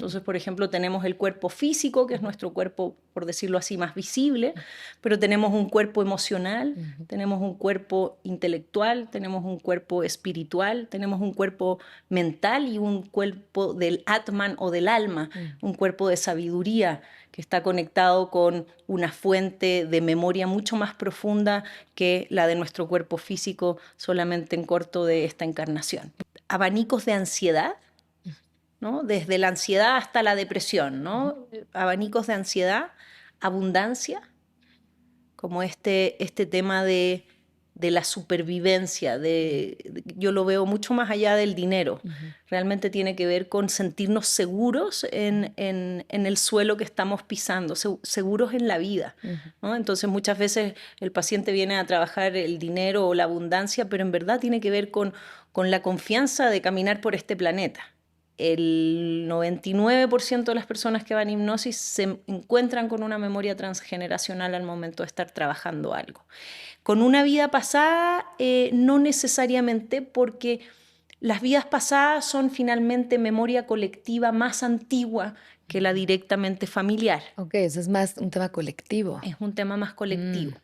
Entonces, por ejemplo, tenemos el cuerpo físico, que es nuestro cuerpo, por decirlo así, más visible, pero tenemos un cuerpo emocional, tenemos un cuerpo intelectual, tenemos un cuerpo espiritual, tenemos un cuerpo mental y un cuerpo del Atman o del alma, un cuerpo de sabiduría que está conectado con una fuente de memoria mucho más profunda que la de nuestro cuerpo físico solamente en corto de esta encarnación. Abanicos de ansiedad, ¿no? Desde la ansiedad hasta la depresión, ¿no? Abanicos de ansiedad, abundancia, como este tema de la supervivencia, yo lo veo mucho más allá del dinero. Realmente tiene que ver con sentirnos seguros en el suelo que estamos pisando, seguros en la vida, ¿no? Entonces muchas veces el paciente viene a trabajar el dinero o la abundancia, pero en verdad tiene que ver con la confianza de caminar por este planeta. El 99% de las personas que van a hipnosis se encuentran con una memoria transgeneracional al momento de estar trabajando algo. Con una vida pasada, no necesariamente, porque las vidas pasadas son finalmente memoria colectiva más antigua que la directamente familiar. Ok, eso es más un tema colectivo. Es un tema más colectivo.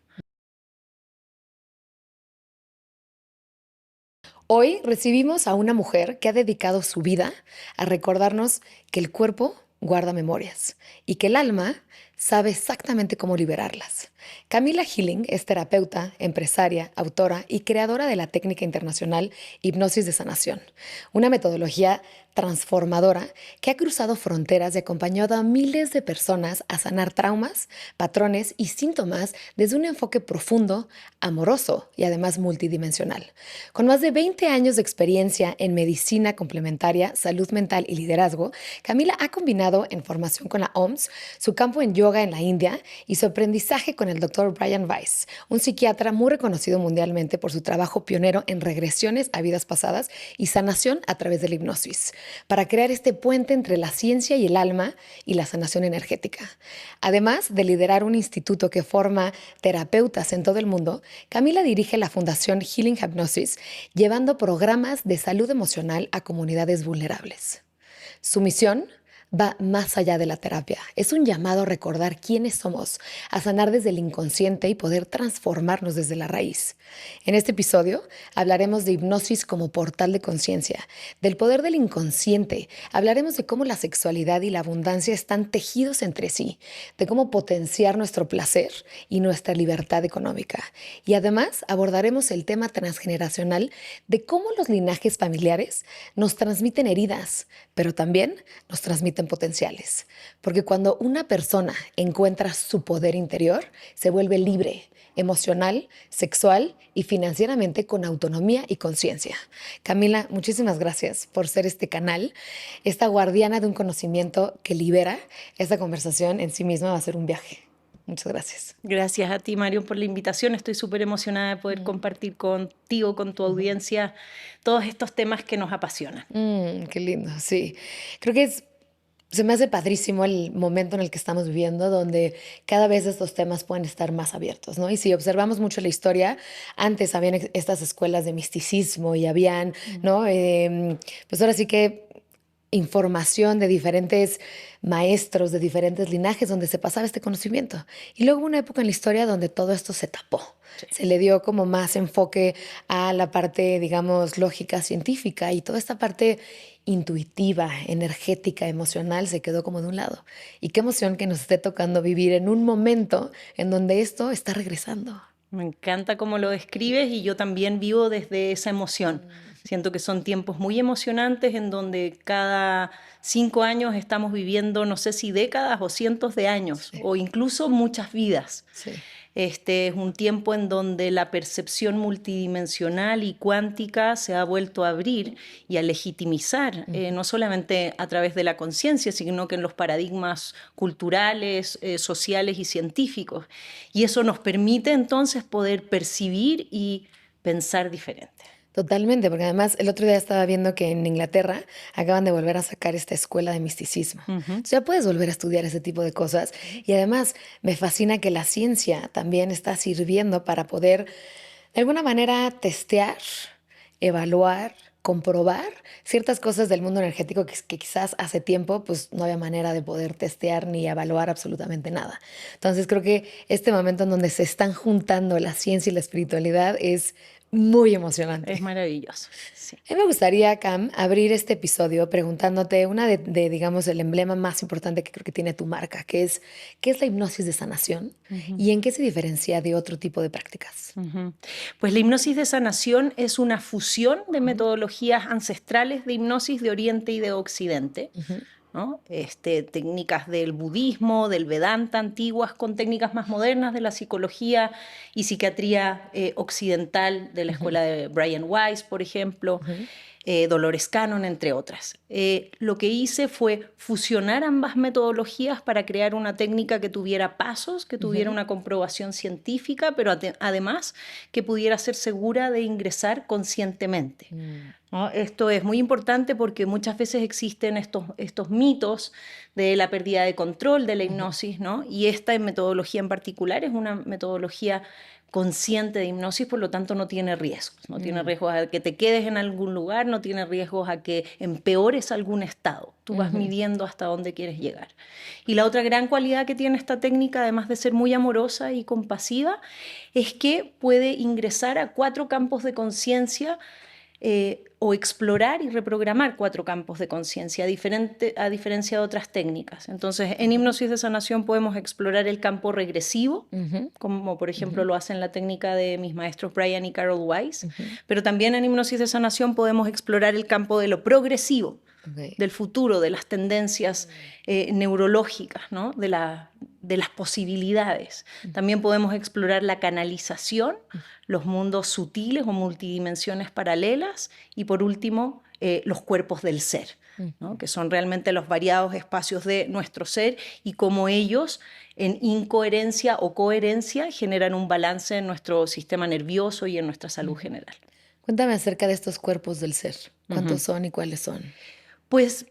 Hoy recibimos a una mujer que ha dedicado su vida a recordarnos que el cuerpo guarda memorias y que el alma sabe exactamente cómo liberarlas. Camila Healing es terapeuta, empresaria, autora y creadora de la técnica internacional Hipnosis de Sanación, una metodología transformadora que ha cruzado fronteras y acompañado a miles de personas a sanar traumas, patrones y síntomas desde un enfoque profundo, amoroso y además multidimensional. Con más de 20 años de experiencia en medicina complementaria, salud mental y liderazgo, Camila ha combinado en formación con la OMS, su campo en yoga en la India y su aprendizaje con el Dr. Brian Weiss, un psiquiatra muy reconocido mundialmente por su trabajo pionero en regresiones a vidas pasadas y sanación a través de la hipnosis, para crear este puente entre la ciencia y el alma y la sanación energética. Además de liderar un instituto que forma terapeutas en todo el mundo, Camila dirige la Fundación Healing Hypnosis, llevando programas de salud emocional a comunidades vulnerables. Su misión va más allá de la terapia. Es un llamado a recordar quiénes somos, a sanar desde el inconsciente y poder transformarnos desde la raíz. En este episodio hablaremos de hipnosis como portal de conciencia, del poder del inconsciente. Hablaremos de cómo la sexualidad y la abundancia están tejidos entre sí, de cómo potenciar nuestro placer y nuestra libertad económica. Y además abordaremos el tema transgeneracional de cómo los linajes familiares nos transmiten heridas, pero también nos transmiten potenciales. Porque cuando una persona encuentra su poder interior, se vuelve libre, emocional, sexual y financieramente con autonomía y conciencia. Camila, muchísimas gracias por ser este canal, esta guardiana de un conocimiento que libera. Esta conversación en sí misma va a ser un viaje. Muchas gracias. Gracias a ti, Mario, por la invitación. Estoy súper emocionada de poder compartir contigo, con tu audiencia, todos estos temas que nos apasionan. Qué lindo, sí. Creo que se me hace padrísimo el momento en el que estamos viviendo, donde cada vez estos temas pueden estar más abiertos, ¿no? Y si observamos mucho la historia, antes habían estas escuelas de misticismo y habían, ¿no? Pues ahora sí que información de diferentes maestros, de diferentes linajes, donde se pasaba este conocimiento. Y luego hubo una época en la historia donde todo esto se tapó. Sí. Se le dio como más enfoque a la parte, digamos, lógica, científica, y toda esta parte intuitiva, energética, emocional se quedó como de un lado. Y qué emoción que nos esté tocando vivir en un momento en donde esto está regresando. Me encanta cómo lo describes y yo también vivo desde esa emoción. Siento que son tiempos muy emocionantes en donde cada 5 años estamos viviendo, no sé si décadas o cientos de años, sí, o incluso muchas vidas. Sí. Este es un tiempo en donde la percepción multidimensional y cuántica se ha vuelto a abrir y a legitimizar, no solamente a través de la conciencia, sino que en los paradigmas culturales, sociales y científicos. Y eso nos permite entonces poder percibir y pensar diferente. Totalmente, porque además el otro día estaba viendo que en Inglaterra acaban de volver a sacar esta escuela de misticismo. O sea, puedes volver a estudiar ese tipo de cosas. Y además me fascina que la ciencia también está sirviendo para poder, de alguna manera, testear, evaluar comprobar ciertas cosas del mundo energético que quizás hace tiempo pues no había manera de poder testear ni evaluar absolutamente nada. Entonces creo que este momento en donde se están juntando la ciencia y la espiritualidad es muy emocionante. Es maravilloso, sí. A mí me gustaría, Cam, abrir este episodio preguntándote una digamos, el emblema más importante que creo que tiene tu marca, que es, ¿qué es la hipnosis de sanación y en qué se diferencia de otro tipo de prácticas? Pues la hipnosis de sanación es una fusión de metodologías ancestrales de hipnosis de Oriente y de Occidente, ¿no? Técnicas del budismo, del Vedanta antiguas, con técnicas más modernas de la psicología y psiquiatría occidental de la escuela de Brian Weiss, por ejemplo, Dolores Cannon, entre otras. Lo que hice fue fusionar ambas metodologías para crear una técnica que tuviera pasos, que tuviera una comprobación científica, pero además que pudiera ser segura de ingresar conscientemente, ¿no? Esto es muy importante porque muchas veces existen estos mitos de la pérdida de control de la hipnosis, ¿no? Y esta metodología en particular es una metodología consciente de hipnosis, por lo tanto no tiene riesgos. No tiene riesgos a que te quedes en algún lugar, no tiene riesgos a que empeores algún estado. Tú vas midiendo hasta dónde quieres llegar. Y la otra gran cualidad que tiene esta técnica, además de ser muy amorosa y compasiva, es que puede ingresar a 4 campos de conciencia o explorar y reprogramar 4 campos de conciencia, a diferencia de otras técnicas. Entonces, en hipnosis de sanación podemos explorar el campo regresivo, como por ejemplo lo hacen la técnica de mis maestros Brian y Carol Weiss, pero también en hipnosis de sanación podemos explorar el campo de lo progresivo, del futuro, de las tendencias neurológicas, ¿no? de las posibilidades. También podemos explorar la canalización, los mundos sutiles o multidimensiones paralelas y por último los cuerpos del ser, ¿no? Que son realmente los variados espacios de nuestro ser y cómo ellos en incoherencia o coherencia generan un balance en nuestro sistema nervioso y en nuestra salud general. Cuéntame acerca de estos cuerpos del ser. ¿Cuántos son y cuáles son? Pues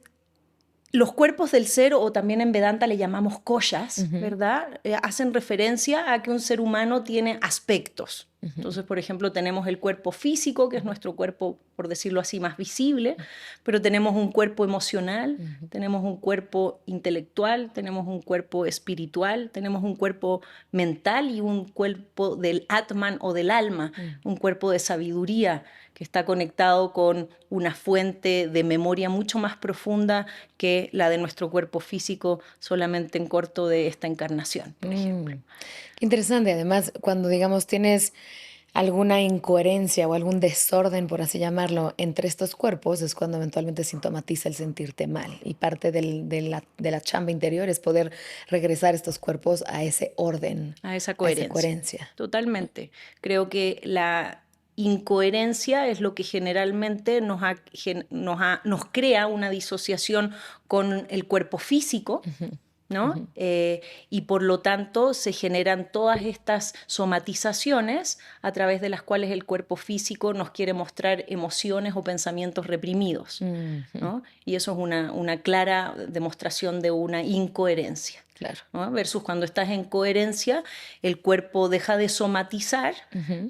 los cuerpos del ser, o también en Vedanta le llamamos koshas, ¿verdad? Hacen referencia a que un ser humano tiene aspectos. Entonces, por ejemplo, tenemos el cuerpo físico, que es nuestro cuerpo, por decirlo así, más visible, pero tenemos un cuerpo emocional, tenemos un cuerpo intelectual, tenemos un cuerpo espiritual, tenemos un cuerpo mental y un cuerpo del Atman o del alma, un cuerpo de sabiduría que está conectado con una fuente de memoria mucho más profunda que la de nuestro cuerpo físico solamente en corto de esta encarnación, por ejemplo. Qué interesante. Además, cuando, digamos, tienes alguna incoherencia o algún desorden, por así llamarlo, entre estos cuerpos, es cuando eventualmente sintomatiza el sentirte mal. Y parte de la chamba interior es poder regresar estos cuerpos a ese orden, A esa a esa coherencia. coherencia. Totalmente. Creo que la incoherencia es lo que generalmente nos crea una disociación con el cuerpo físico, ¿no? Y por lo tanto se generan todas estas somatizaciones a través de las cuales el cuerpo físico nos quiere mostrar emociones o pensamientos reprimidos, ¿no? Y eso es una clara demostración de una incoherencia. Claro. ¿No? Versus cuando estás en coherencia, el cuerpo deja de somatizar,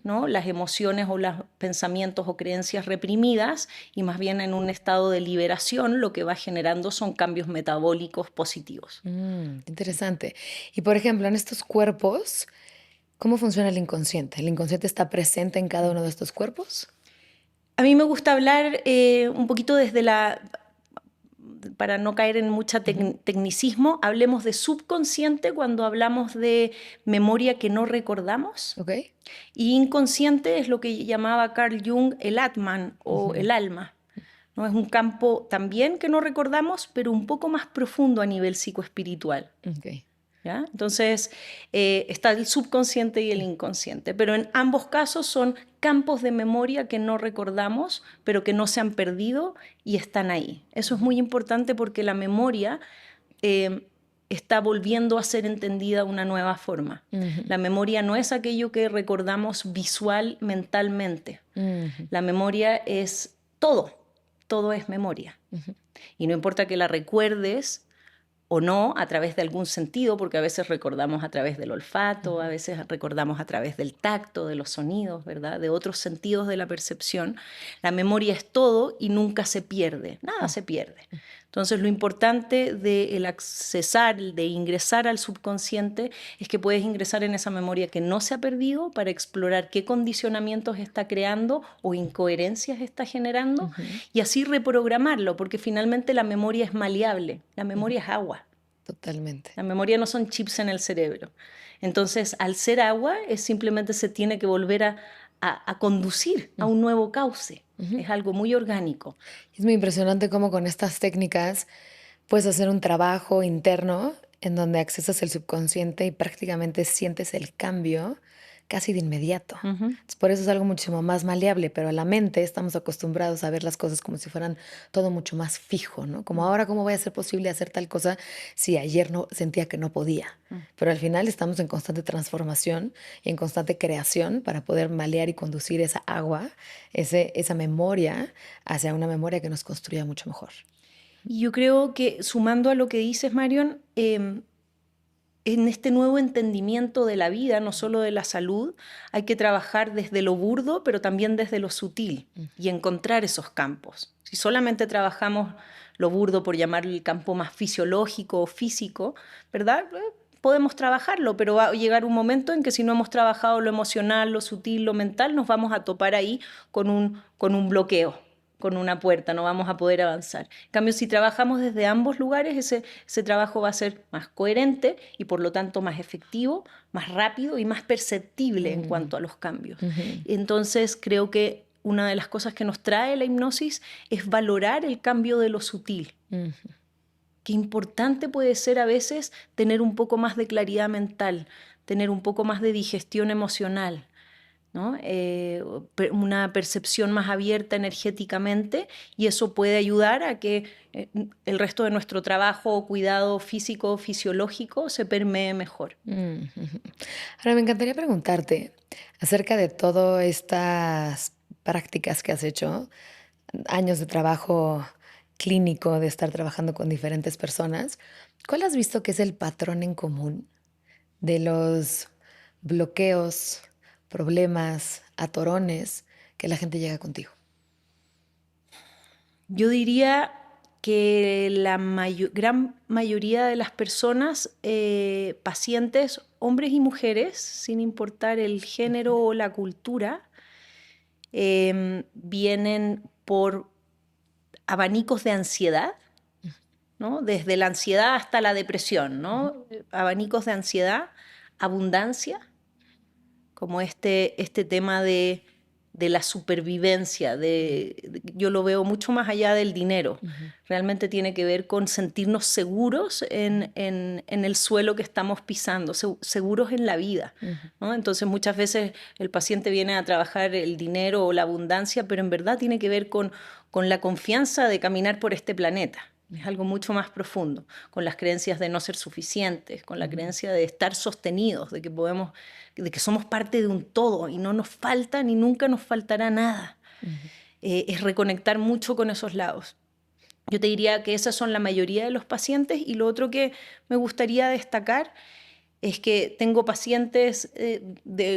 ¿no? Las emociones o los pensamientos o creencias reprimidas y más bien en un estado de liberación lo que va generando son cambios metabólicos positivos. Interesante. Y por ejemplo, en estos cuerpos, ¿cómo funciona el inconsciente? ¿El inconsciente está presente en cada uno de estos cuerpos? A mí me gusta hablar un poquito para no caer en mucho tecnicismo, hablemos de subconsciente cuando hablamos de memoria que no recordamos. Okay. Y inconsciente es lo que llamaba Carl Jung el Atman o el alma, ¿no? Es un campo también que no recordamos, pero un poco más profundo a nivel psicoespiritual. Okay. ¿Ya? Entonces está el subconsciente y el inconsciente, pero en ambos casos son campos de memoria que no recordamos, pero que no se han perdido y están ahí. Eso es muy importante porque la memoria está volviendo a ser entendida de una nueva forma. La memoria no es aquello que recordamos visual, mentalmente. La memoria es todo es memoria. Y no importa que la recuerdes o no a través de algún sentido, porque a veces recordamos a través del olfato, a veces recordamos a través del tacto, de los sonidos, ¿verdad? De otros sentidos de la percepción. La memoria es todo y nunca se pierde, nada se pierde. Entonces lo importante del accesar, de ingresar al subconsciente, es que puedes ingresar en esa memoria que no se ha perdido para explorar qué condicionamientos está creando o incoherencias está generando y así reprogramarlo, porque finalmente la memoria es maleable, la memoria es agua. Totalmente. La memoria no son chips en el cerebro. Entonces, al ser agua, simplemente se tiene que volver a conducir a un nuevo cauce. Es algo muy orgánico. Es muy impresionante cómo con estas técnicas puedes hacer un trabajo interno en donde accesas el subconsciente y prácticamente sientes el cambio casi de inmediato. Entonces, por eso es algo muchísimo más maleable, pero a la mente estamos acostumbrados a ver las cosas como si fueran todo mucho más fijo, ¿no? Como ahora, ¿cómo voy a ser posible hacer tal cosa si ayer no sentía que no podía? Pero al final estamos en constante transformación y en constante creación para poder malear y conducir esa agua, esa memoria, hacia una memoria que nos construya mucho mejor. Y yo creo que, sumando a lo que dices, Marion, en este nuevo entendimiento de la vida, no solo de la salud, hay que trabajar desde lo burdo, pero también desde lo sutil y encontrar esos campos. Si solamente trabajamos lo burdo, por llamarlo el campo más fisiológico o físico, ¿verdad? Podemos trabajarlo, pero va a llegar un momento en que si no hemos trabajado lo emocional, lo sutil, lo mental, nos vamos a topar ahí con un bloqueo, con una puerta, no vamos a poder avanzar. En cambio, si trabajamos desde ambos lugares, ese trabajo va a ser más coherente y por lo tanto más efectivo, más rápido y más perceptible en cuanto a los cambios. Entonces, creo que una de las cosas que nos trae la hipnosis es valorar el cambio de lo sutil. Qué importante puede ser a veces tener un poco más de claridad mental, tener un poco más de digestión emocional, ¿no? Una percepción más abierta energéticamente, y eso puede ayudar a que el resto de nuestro trabajo o cuidado físico, fisiológico se permee mejor. Ahora, me encantaría preguntarte acerca de todas estas prácticas que has hecho, años de trabajo clínico, de estar trabajando con diferentes personas. ¿Cuál has visto que es el patrón en común de los bloqueos, problemas, atorones que la gente llega contigo? Yo diría que la gran mayoría de las personas, pacientes, hombres y mujeres, sin importar el género o la cultura, vienen por abanicos de ansiedad, ¿no? Desde la ansiedad hasta la depresión, ¿no? Abanicos de ansiedad, abundancia, como este tema de la supervivencia, yo lo veo mucho más allá del dinero. Realmente tiene que ver con sentirnos seguros en el suelo que estamos pisando, seguros en la vida, ¿no? Entonces muchas veces el paciente viene a trabajar el dinero o la abundancia, pero en verdad tiene que ver con la confianza de caminar por este planeta. Es algo mucho más profundo, con las creencias de no ser suficientes, con la creencia de estar sostenidos, de que somos parte de un todo y no nos falta ni nunca nos faltará nada. Es reconectar mucho con esos lados. Yo te diría que esas son la mayoría de los pacientes, y lo otro que me gustaría destacar es que tengo pacientes,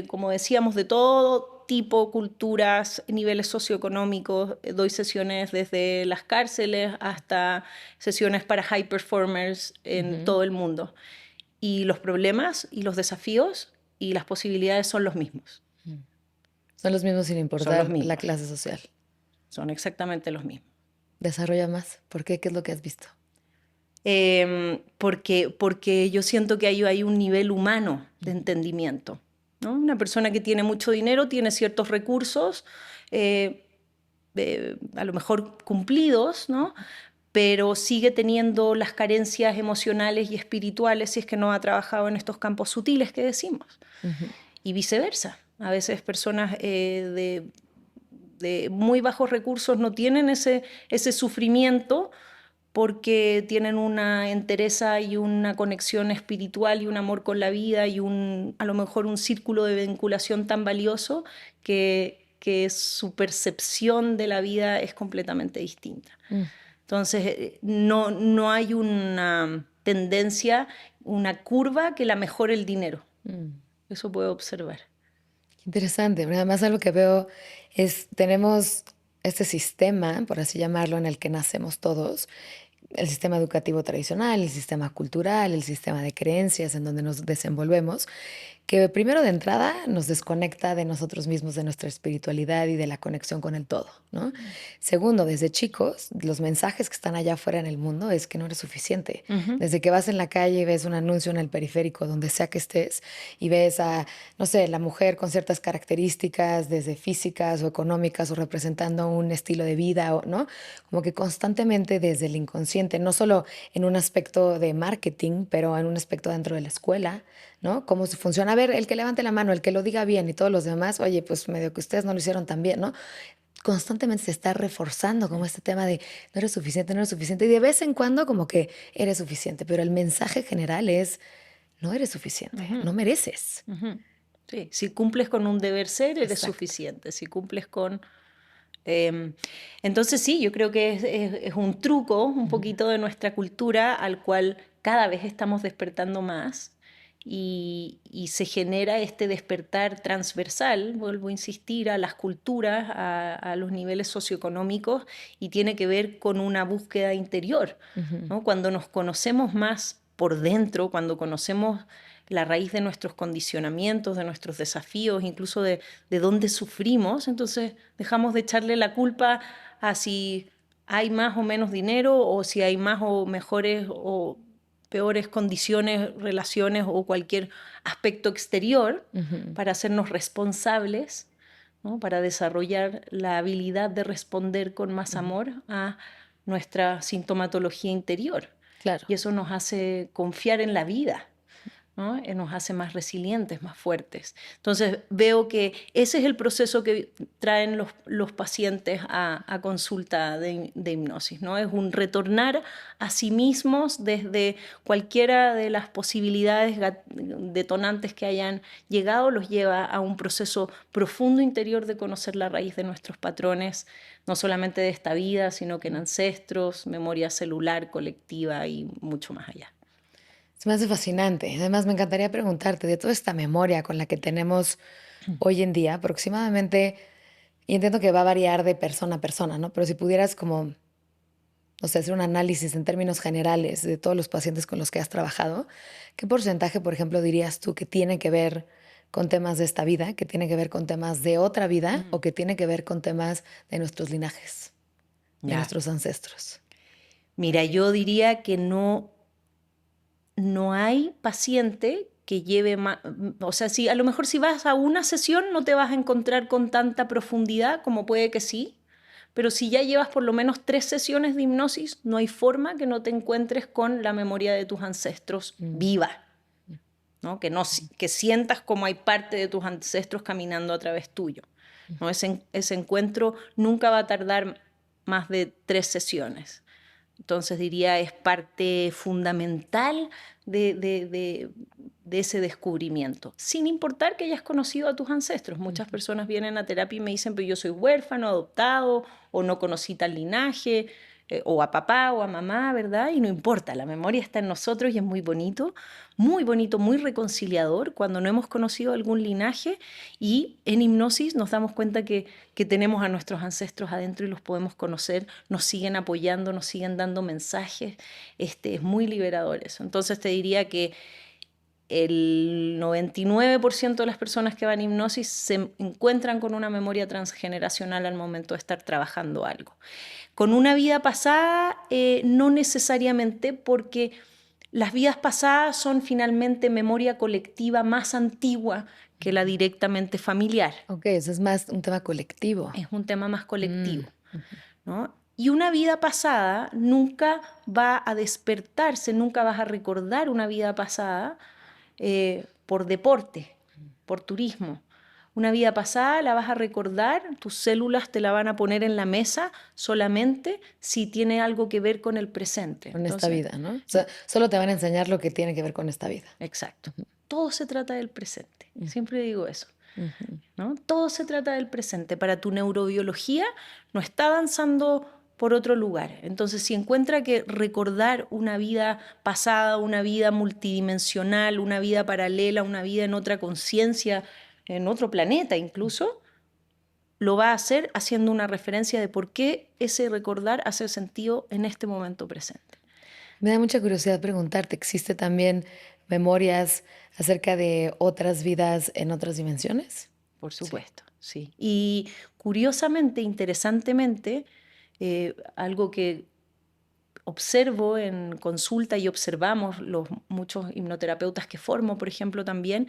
como decíamos, de todo tipo, culturas, niveles socioeconómicos. Doy sesiones desde las cárceles hasta sesiones para high performers en todo el mundo. Y los problemas y los desafíos y las posibilidades son los mismos. Son los mismos sin Son importar los mismos. la clase social. Son exactamente los mismos. Desarrolla más. ¿Por qué? ¿Qué es lo que has visto? Porque yo siento que hay un nivel humano de entendimiento, ¿no? Una persona que tiene mucho dinero tiene ciertos recursos, a lo mejor cumplidos, ¿no? Pero sigue teniendo las carencias emocionales y espirituales si es que no ha trabajado en estos campos sutiles que decimos. Y viceversa. A veces personas de muy bajos recursos no tienen ese sufrimiento porque tienen una entereza y una conexión espiritual y un amor con la vida y a lo mejor un círculo de vinculación tan valioso que su percepción de la vida es completamente distinta. Entonces, no hay tendencia, una curva que la mejora el dinero. Eso puedo observar. Interesante, pero además algo que veo es, tenemos este sistema, por así llamarlo, en el que nacemos todos, el sistema educativo tradicional, el sistema cultural, el sistema de creencias en donde nos desenvolvemos, que primero de entrada nos desconecta de nosotros mismos, de nuestra espiritualidad y de la conexión con el todo, ¿no? Segundo, desde chicos, los mensajes que están allá afuera en el mundo es que no eres suficiente. Desde que vas en la calle y ves un anuncio en el periférico, donde sea que estés, y ves a, no sé, la mujer con ciertas características, desde físicas o económicas, o representando un estilo de vida, ¿no? Como que constantemente desde el inconsciente, no solo en un aspecto de marketing, pero en un aspecto dentro de la escuela, ¿no? Cómo se funciona. A ver, el que levante la mano, el que lo diga bien y todos los demás, oye, pues medio que ustedes no lo hicieron tan bien, ¿no? Constantemente se está reforzando como este tema de no eres suficiente, no eres suficiente. Y de vez en cuando como que eres suficiente, pero el mensaje general es no eres suficiente, no mereces. Sí, si cumples con un deber ser, eres Exacto. suficiente. Si cumples con... entonces sí, yo creo que es un truco un poquito de nuestra cultura al cual cada vez estamos despertando más y se genera este despertar transversal, vuelvo a insistir, a las culturas, a los niveles socioeconómicos y tiene que ver con una búsqueda interior, ¿no? Cuando nos conocemos más por dentro, cuando conocemos la raíz de nuestros condicionamientos, de nuestros desafíos, incluso de dónde sufrimos, entonces dejamos de echarle la culpa a si hay más o menos dinero o si hay más o mejores o peores condiciones, relaciones o cualquier aspecto exterior para hacernos responsables, ¿no? Para desarrollar la habilidad de responder con más amor a nuestra sintomatología interior. Claro. Y eso nos hace confiar en la vida, ¿no? Nos hace más resilientes, más fuertes. Entonces veo que ese es el proceso que traen los pacientes a consulta de hipnosis, ¿no? Es un retornar a sí mismos desde cualquiera de las posibilidades detonantes que hayan llegado, los lleva a un proceso profundo interior de conocer la raíz de nuestros patrones, no solamente de esta vida, sino que en ancestros, memoria celular, colectiva y mucho más allá. Se me hace fascinante. Además, me encantaría preguntarte de toda esta memoria con la que tenemos hoy en día, aproximadamente, y entiendo que va a variar de persona a persona, ¿no? Pero si pudieras como, o sea, hacer un análisis en términos generales de todos los pacientes con los que has trabajado, ¿qué porcentaje, por ejemplo, dirías tú que tiene que ver con temas de esta vida, que tiene que ver con temas de otra vida o que tiene que ver con temas de nuestros linajes, de Ya. nuestros ancestros? Mira, yo diría que no hay paciente que lleve más, o sea, si a lo mejor si vas a una sesión no te vas a encontrar con tanta profundidad como puede que sí, pero si ya llevas por lo menos 3 sesiones de hipnosis, no hay forma que no te encuentres con la memoria de tus ancestros viva, ¿no? Que sientas como hay parte de tus ancestros caminando a través tuyo, ¿no? Ese encuentro nunca va a tardar más de 3 sesiones. Entonces diría es parte fundamental de ese descubrimiento, sin importar que hayas conocido a tus ancestros. Muchas personas vienen a terapia y me dicen, pero yo soy huérfano, adoptado, o no conocí tal linaje, o a papá o a mamá, ¿verdad? Y no importa, la memoria está en nosotros y es muy bonito, muy reconciliador cuando no hemos conocido algún linaje y en hipnosis nos damos cuenta que tenemos a nuestros ancestros adentro y los podemos conocer, nos siguen apoyando, nos siguen dando mensajes, es muy liberador eso. Entonces te diría que el 99% de las personas que van a hipnosis se encuentran con una memoria transgeneracional al momento de estar trabajando algo. Con una vida pasada, no necesariamente, porque las vidas pasadas son finalmente memoria colectiva más antigua que la directamente familiar. Ok, eso es más un tema colectivo. Es un tema más colectivo, Ujú. ¿no? Y una vida pasada nunca va a despertarse, nunca vas a recordar una vida pasada por deporte, por turismo. Una vida pasada la vas a recordar, tus células te la van a poner en la mesa solamente si tiene algo que ver con el presente. Con esta Entonces, vida, ¿no? O sea, solo te van a enseñar lo que tiene que ver con esta vida. exacto. Todo se trata del presente. Siempre digo eso, Ujú. ¿no? Todo se trata del presente. Para tu neurobiología no está avanzando por otro lugar. Entonces, si encuentra que recordar una vida pasada, una vida multidimensional, una vida paralela, una vida en otra conciencia, en otro planeta incluso, lo va a hacer haciendo una referencia de por qué ese recordar hace sentido en este momento presente. Me da mucha curiosidad preguntarte, ¿existe también memorias acerca de otras vidas en otras dimensiones? Por Sí. supuesto, sí. Y curiosamente, interesantemente, algo que observo en consulta y observamos los muchos hipnoterapeutas que formo, por ejemplo, también,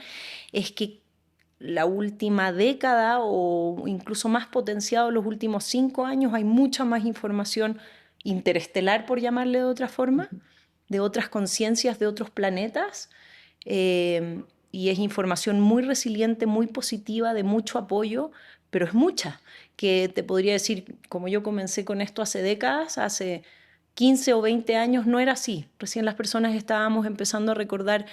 es que la última década o incluso más potenciado los últimos 5 años hay mucha más información interestelar, por llamarle de otra forma, de otras conciencias, de otros planetas, y es información muy resiliente, muy positiva, de mucho apoyo, pero es mucha, que te podría decir, como yo comencé con esto hace décadas, hace 15 o 20 años no era así. Recién las personas estábamos empezando a recordar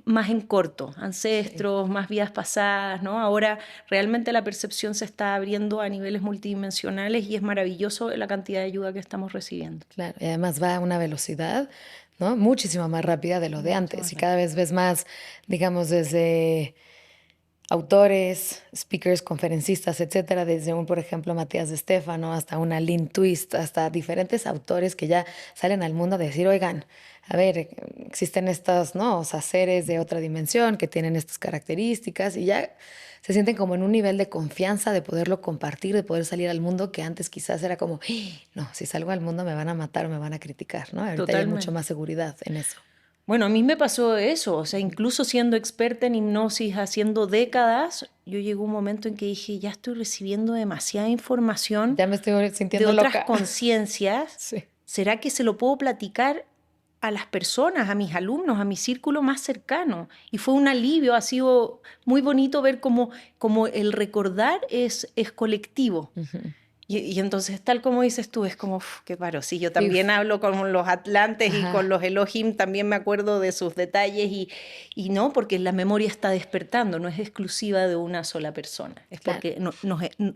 más en corto, ancestros, más vidas pasadas, ¿no? Ahora realmente la percepción se está abriendo a niveles multidimensionales y es maravilloso la cantidad de ayuda que estamos recibiendo. Claro, y además va a una velocidad, ¿no? Muchísimo más rápida de lo de Mucho antes. más Y cada rápido. vez ves más, digamos, desde autores, speakers, conferencistas, etcétera, desde un, por ejemplo, Matías de Stefano hasta una Lynn Twist, hasta diferentes autores que ya salen al mundo a decir, oigan, a ver, existen estos, ¿no? O sea, seres de otra dimensión que tienen estas características y ya se sienten como en un nivel de confianza de poderlo compartir, de poder salir al mundo que antes quizás era como, "Ah, no, si salgo al mundo me van a matar o me van a criticar, ¿no? Ahorita ya hay mucho Totalmente. más seguridad en eso. Bueno, a mí me pasó eso, o sea, incluso siendo experta en hipnosis, haciendo décadas, yo llegó un momento en que dije, ya estoy recibiendo demasiada información Ya me estoy de sintiendo otras loca. conciencias. Sí. ¿Será que se lo puedo platicar a las personas, a mis alumnos, a mi círculo más cercano? Y fue un alivio, ha sido muy bonito ver cómo el recordar es colectivo. Ujú. Y entonces, tal como dices tú, es como, uf, qué paro. Sí, yo Sí, también hablo con los Atlantes y con ajá, los Elohim, también me acuerdo de sus detalles y no, porque la memoria está despertando, no es exclusiva de una sola persona, es claro. porque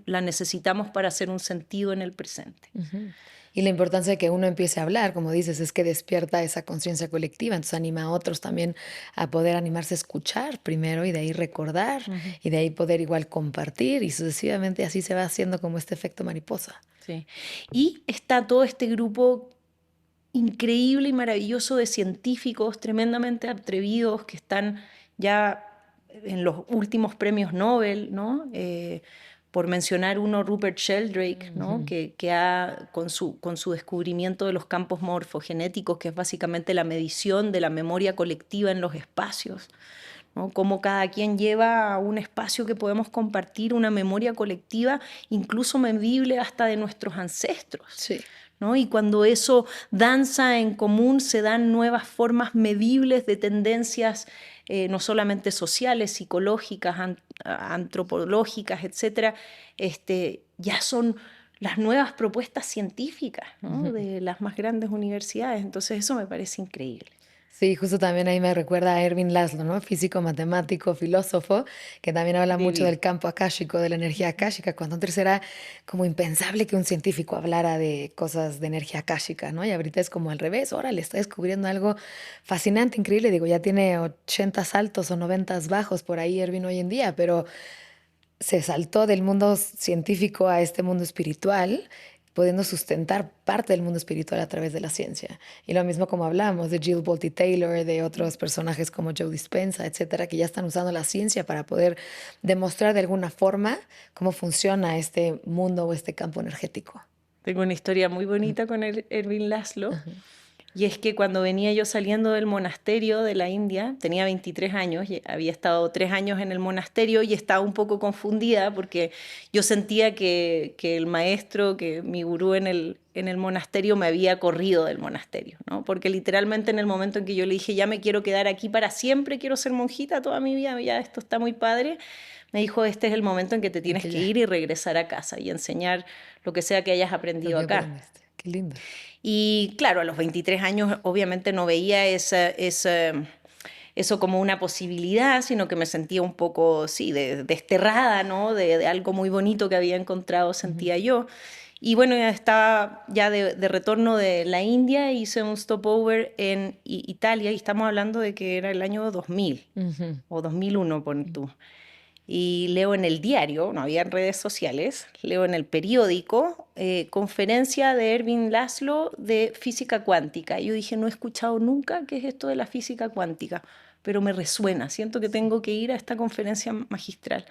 la necesitamos para hacer un sentido en el presente. Ujú. Y la importancia de que uno empiece a hablar, como dices, es que despierta esa conciencia colectiva, entonces anima a otros también a poder animarse a escuchar primero y de ahí recordar Ujú. y de ahí poder igual compartir y sucesivamente así se va haciendo como este efecto mariposa. Sí. Y está todo este grupo increíble y maravilloso de científicos tremendamente atrevidos que están ya en los últimos premios Nobel, ¿no? Por mencionar uno, Rupert Sheldrake, ¿no? Ujú. que ha, con su descubrimiento de los campos morfogenéticos, que es básicamente la medición de la memoria colectiva en los espacios, ¿no? Cómo cada quien lleva a un espacio que podemos compartir una memoria colectiva, incluso medible hasta de nuestros ancestros. Sí. ¿No? Y cuando eso danza en común, se dan nuevas formas medibles de tendencias, no solamente sociales, psicológicas, antropológicas, etcétera, ya son las nuevas propuestas científicas, ¿no? Ujú. De las más grandes universidades. Entonces eso me parece increíble. Sí, justo también ahí me recuerda a Ervin Laszlo, ¿no? Físico, matemático, filósofo, que también habla mucho Divino. del campo akáshico, de la energía akáshica, cuando antes era como impensable que un científico hablara de cosas de energía akáshica, ¿no? Y ahorita es como al revés, órale, está descubriendo algo fascinante, increíble, digo, ya tiene 80 altos o 90 bajos por ahí Ervin hoy en día, pero se saltó del mundo científico a este mundo espiritual, pudiendo sustentar parte del mundo espiritual a través de la ciencia. Y lo mismo como hablamos de Jill Bolte Taylor, de otros personajes como Joe Dispenza, etcétera, que ya están usando la ciencia para poder demostrar de alguna forma cómo funciona este mundo o este campo energético. Tengo una historia muy bonita con Erwin Laszlo. Ajá. Y es que cuando venía yo saliendo del monasterio de la India, tenía 23 años, y había estado 3 años en el monasterio y estaba un poco confundida porque yo sentía que el maestro, que mi gurú en el monasterio me había corrido del monasterio, ¿no? Porque literalmente en el momento en que yo le dije, ya me quiero quedar aquí para siempre, quiero ser monjita toda mi vida, ya esto está muy padre, me dijo, este es el momento en que te En tienes que que ya, ir y regresar a casa y enseñar lo que sea que hayas lo aprendido que acá. aprendiste. Qué lindo. Y claro, a los 23 años obviamente no veía eso como una posibilidad, sino que me sentía un poco, sí, desterrada, ¿no? De algo muy bonito que había encontrado, Ujú. sentía yo. Y bueno, ya estaba ya de retorno de la India, hice un stopover en Italia y estamos hablando de que era el año 2000 o 2001, pon tú. Y leo en el diario, no había redes sociales, leo en el periódico, conferencia de Ervin Laszlo de física cuántica. Y yo dije, no he escuchado nunca qué es esto de la física cuántica, pero me resuena, siento que tengo que ir a esta conferencia magistral.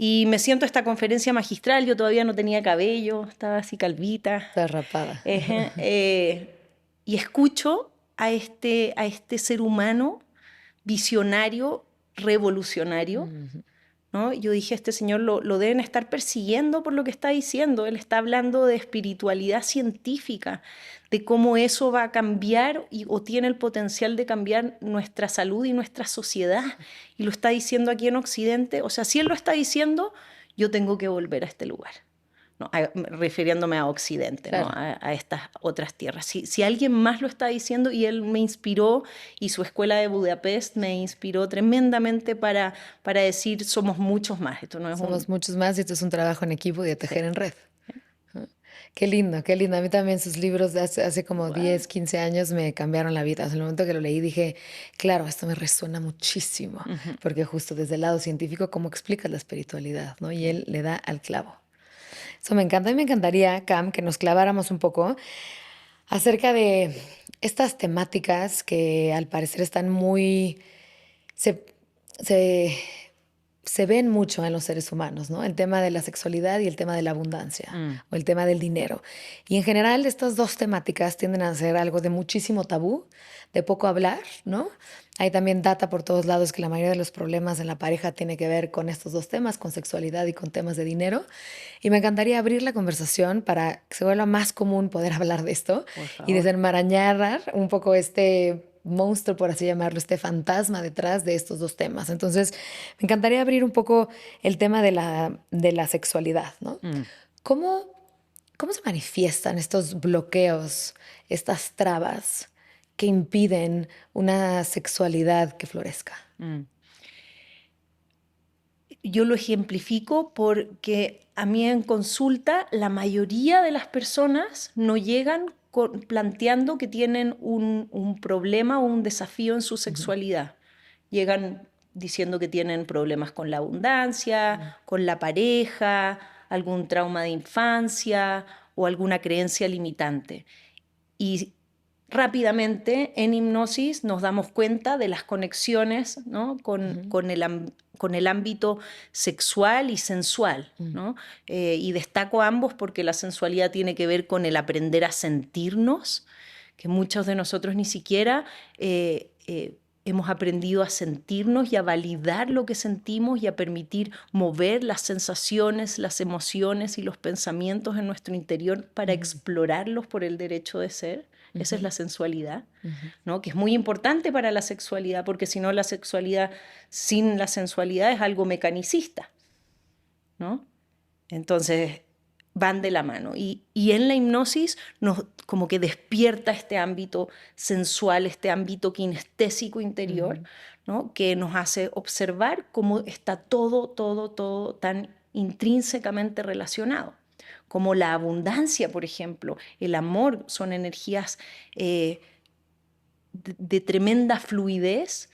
Y me siento a esta conferencia magistral, yo todavía no tenía cabello, estaba así calvita. Está rapada. Y escucho a este ser humano visionario, revolucionario, ¿no? Yo dije, este señor lo deben estar persiguiendo por lo que está diciendo. Él está hablando de espiritualidad científica, de cómo eso va a cambiar o tiene el potencial de cambiar nuestra salud y nuestra sociedad. Y lo está diciendo aquí en Occidente. O sea, si él lo está diciendo, yo tengo que volver a este lugar. No, refiriéndome a Occidente, Claro. ¿no? A estas otras tierras. Si alguien más lo está diciendo, y él me inspiró, y su escuela de Budapest me inspiró tremendamente para decir, somos muchos más. Esto no es Somos muchos más y esto es un trabajo en equipo y de tejer en red. Qué lindo, qué lindo. A mí también sus libros de hace como 10, 15 años me cambiaron la vida. En el momento que lo leí dije, claro, esto me resuena muchísimo, porque justo desde el lado científico, ¿cómo explicas la espiritualidad, no? Y él le da al clavo. Eso me encanta. Y me encantaría, Cam, que nos claváramos un poco acerca de estas temáticas que al parecer están muy... se, se se ven mucho en los seres humanos, ¿no? El tema de la sexualidad y el tema de la abundancia o el tema del dinero. Y en general estas dos temáticas tienden a ser algo de muchísimo tabú, de poco hablar, ¿no? Hay también data por todos lados que la mayoría de los problemas en la pareja tiene que ver con estos dos temas, con sexualidad y con temas de dinero. Y me encantaría abrir la conversación para que se vuelva más común poder hablar de esto y desenmarañar un poco este monstruo, por así llamarlo, este fantasma detrás de estos dos temas. Entonces, me encantaría abrir un poco el tema de la sexualidad, ¿no? ¿Cómo, ¿Cómo se manifiestan estos bloqueos, estas trabas que impiden una sexualidad que florezca? Yo lo ejemplifico porque a mí en consulta la mayoría de las personas no llegan planteando que tienen un problema o un desafío en su sexualidad. Llegan diciendo que tienen problemas con la abundancia, con la pareja, algún trauma de infancia o alguna creencia limitante. Y rápidamente en hipnosis nos damos cuenta de las conexiones, ¿no? con el ámbito sexual y sensual, ¿no? Y destaco ambos porque la sensualidad tiene que ver con el aprender a sentirnos, que muchos de nosotros ni siquiera hemos aprendido a sentirnos y a validar lo que sentimos y a permitir mover las sensaciones, las emociones y los pensamientos en nuestro interior para explorarlos por el derecho de ser. Esa es la sensualidad, ¿no? Que es muy importante para la sexualidad, porque si no, la sexualidad sin la sensualidad es algo mecanicista, ¿no? Entonces van de la mano. Y en la hipnosis nos como que despierta este ámbito sensual, este ámbito kinestésico interior, ¿no? Que nos hace observar cómo está todo tan intrínsecamente relacionado. Como la abundancia, por ejemplo, el amor, son energías de tremenda fluidez,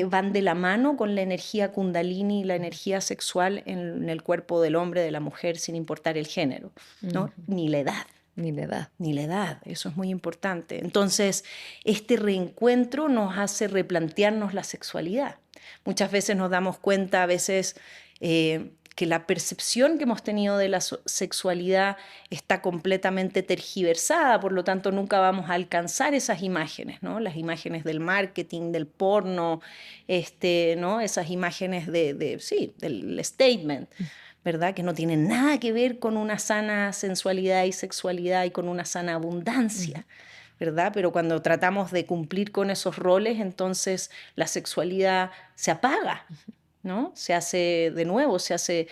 van de la mano con la energía kundalini y la energía sexual en el cuerpo del hombre, de la mujer, sin importar el género, ¿no? Ni la edad. Ni la edad. Ni la edad, eso es muy importante. Entonces, este reencuentro nos hace replantearnos la sexualidad. Muchas veces nos damos cuenta, a veces, que la percepción que hemos tenido de la sexualidad está completamente tergiversada, por lo tanto nunca vamos a alcanzar esas imágenes, ¿no? Las imágenes del marketing, del porno, ¿no? Esas imágenes sí, del statement, ¿verdad? Que no tienen nada que ver con una sana sensualidad y sexualidad y con una sana abundancia, ¿verdad? Pero cuando tratamos de cumplir con esos roles, entonces la sexualidad se apaga, ¿no? Se hace de nuevo, se hace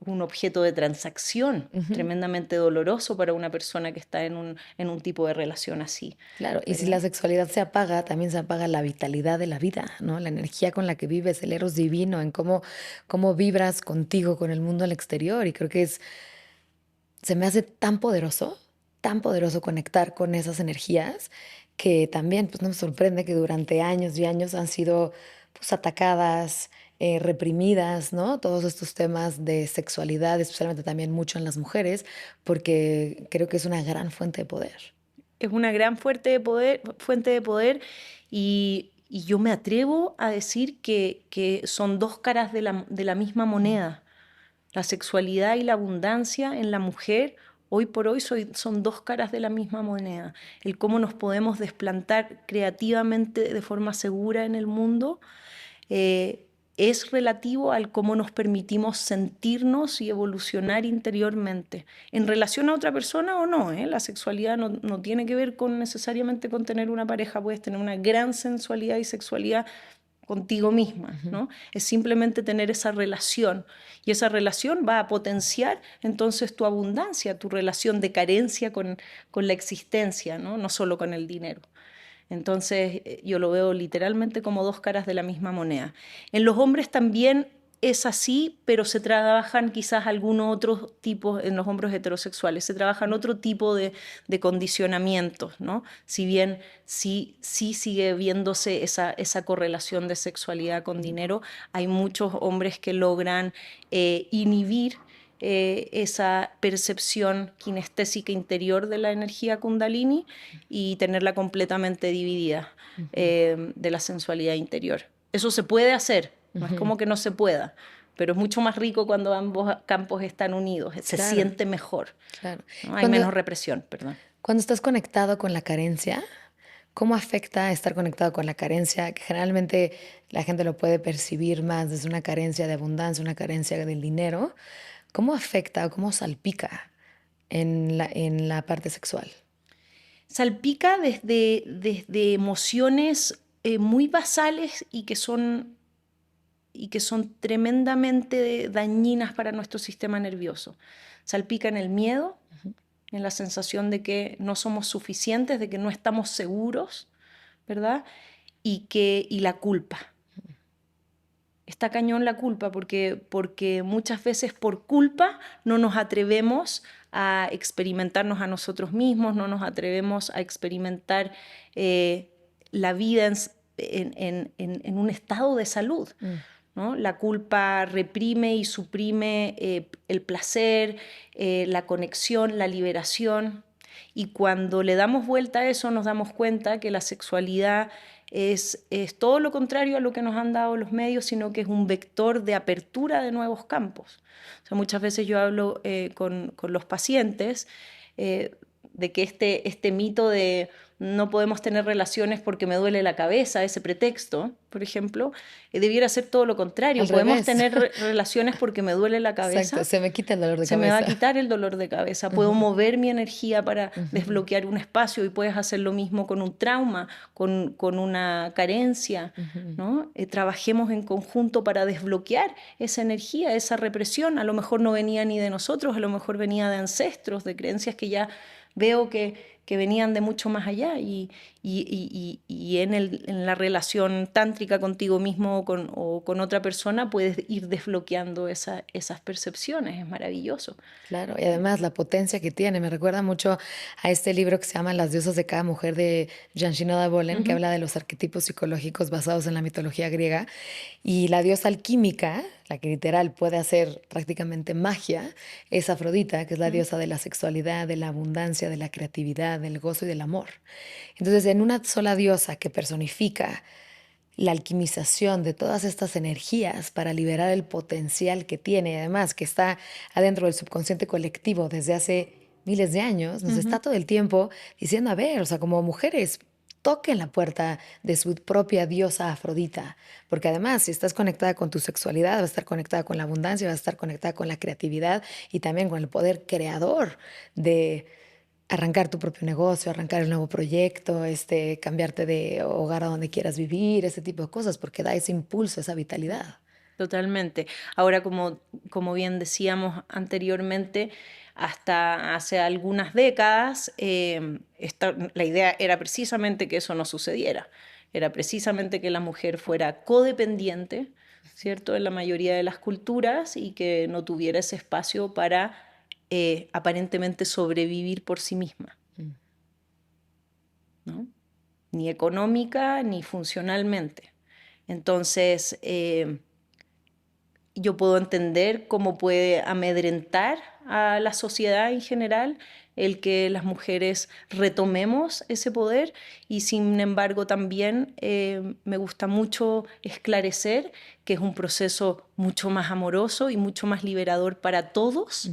un objeto de transacción tremendamente doloroso para una persona que está en un tipo de relación así. Claro, y si la sexualidad se apaga, también se apaga la vitalidad de la vida, ¿no? La energía con la que vives, el eros divino, en cómo vibras contigo, con el mundo al exterior. Y creo que es se me hace tan poderoso conectar con esas energías que también pues no me sorprende que durante años y años han sido pues atacadas, reprimidas, ¿no? Todos estos temas de sexualidad, especialmente también mucho en las mujeres, porque creo que es una gran fuente de poder. Es una gran fuente de poder y yo me atrevo a decir que son dos caras de la misma moneda. La sexualidad y la abundancia en la mujer hoy por hoy son dos caras de la misma moneda. El cómo nos podemos desplantar creativamente de forma segura en el mundo eh, es relativo al cómo nos permitimos sentirnos y evolucionar interiormente. En relación a otra persona o no, ¿eh? La sexualidad no tiene que ver necesariamente con tener una pareja, puedes tener una gran sensualidad y sexualidad contigo misma, ¿no? Es simplemente tener esa relación y esa relación va a potenciar entonces tu abundancia, tu relación de carencia con la existencia, ¿no? No solo con el dinero. Entonces yo lo veo literalmente como dos caras de la misma moneda. En los hombres también es así, pero se trabajan quizás algunos otros tipos, en los hombres heterosexuales, se trabajan otro tipo de condicionamientos, ¿no? Si bien sí sigue viéndose esa correlación de sexualidad con dinero, hay muchos hombres que logran inhibir esa percepción kinestésica interior de la energía kundalini y tenerla completamente dividida de la sensualidad interior. Eso se puede hacer, no es como que no se pueda, pero es mucho más rico cuando ambos campos están unidos, se Claro, siente mejor, claro. ¿no? Hay Cuando, menos represión, perdón. cuando estás conectado con la carencia, ¿cómo afecta estar conectado con la carencia? Que generalmente la gente lo puede percibir más desde una carencia de abundancia, una carencia del dinero. ¿Cómo afecta o cómo salpica en la parte sexual? Salpica desde emociones muy basales y que son tremendamente dañinas para nuestro sistema nervioso. Salpica en el miedo, en la sensación de que no somos suficientes, de que no estamos seguros, ¿verdad? Y la culpa. Está cañón la culpa porque muchas veces por culpa no nos atrevemos a experimentarnos a nosotros mismos, no nos atrevemos a experimentar la vida en un estado de salud. ¿No? La culpa reprime y suprime el placer, la conexión, la liberación. Y cuando le damos vuelta a eso, nos damos cuenta que la sexualidad es todo lo contrario a lo que nos han dado los medios, sino que es un vector de apertura de nuevos campos. O sea, muchas veces yo hablo con los pacientes de que este mito de no podemos tener relaciones porque me duele la cabeza, ese pretexto, por ejemplo, debiera ser todo lo contrario. Al Podemos revés. tener relaciones porque me duele la Exacto, cabeza, se me quita el dolor de se me va a cabeza. quitar el dolor de cabeza, puedo mover mi energía para desbloquear un espacio y puedes hacer lo mismo con un trauma, con una carencia, ¿no? Trabajemos en conjunto para desbloquear esa energía, esa represión, a lo mejor no venía ni de nosotros, a lo mejor venía de ancestros, de creencias que ya veo que venían de mucho más allá y en la relación tántrica contigo mismo o con otra persona puedes ir desbloqueando esas percepciones, es maravilloso. Claro, y además la potencia que tiene, me recuerda mucho a este libro que se llama Las diosas de cada mujer de Shinoda Bolen, que Ujú. habla de los arquetipos psicológicos basados en la mitología griega. Y la diosa alquímica, la que literal puede hacer prácticamente magia, es Afrodita, que es la diosa de la sexualidad, de la abundancia, de la creatividad, del gozo y del amor. Entonces, en una sola diosa que personifica la alquimización de todas estas energías para liberar el potencial que tiene y además que está adentro del subconsciente colectivo desde hace miles de años, nos está Ujú. todo el tiempo diciendo, a ver, o sea, como mujeres, toquen la puerta de su propia diosa Afrodita, porque además si estás conectada con tu sexualidad, vas a estar conectada con la abundancia, vas a estar conectada con la creatividad y también con el poder creador de arrancar tu propio negocio, arrancar el nuevo proyecto, cambiarte de hogar a donde quieras vivir, ese tipo de cosas, porque da ese impulso, esa vitalidad. Totalmente. Ahora, como bien decíamos anteriormente, hasta hace algunas décadas, la idea era precisamente que eso no sucediera. Era precisamente que la mujer fuera codependiente, ¿cierto? En la mayoría de las culturas y que no tuviera ese espacio para aparentemente sobrevivir por sí misma, ¿no? Ni económica ni funcionalmente. Entonces, yo puedo entender cómo puede amedrentar a la sociedad en general el que las mujeres retomemos ese poder, y sin embargo también me gusta mucho esclarecer que es un proceso mucho más amoroso y mucho más liberador para todos,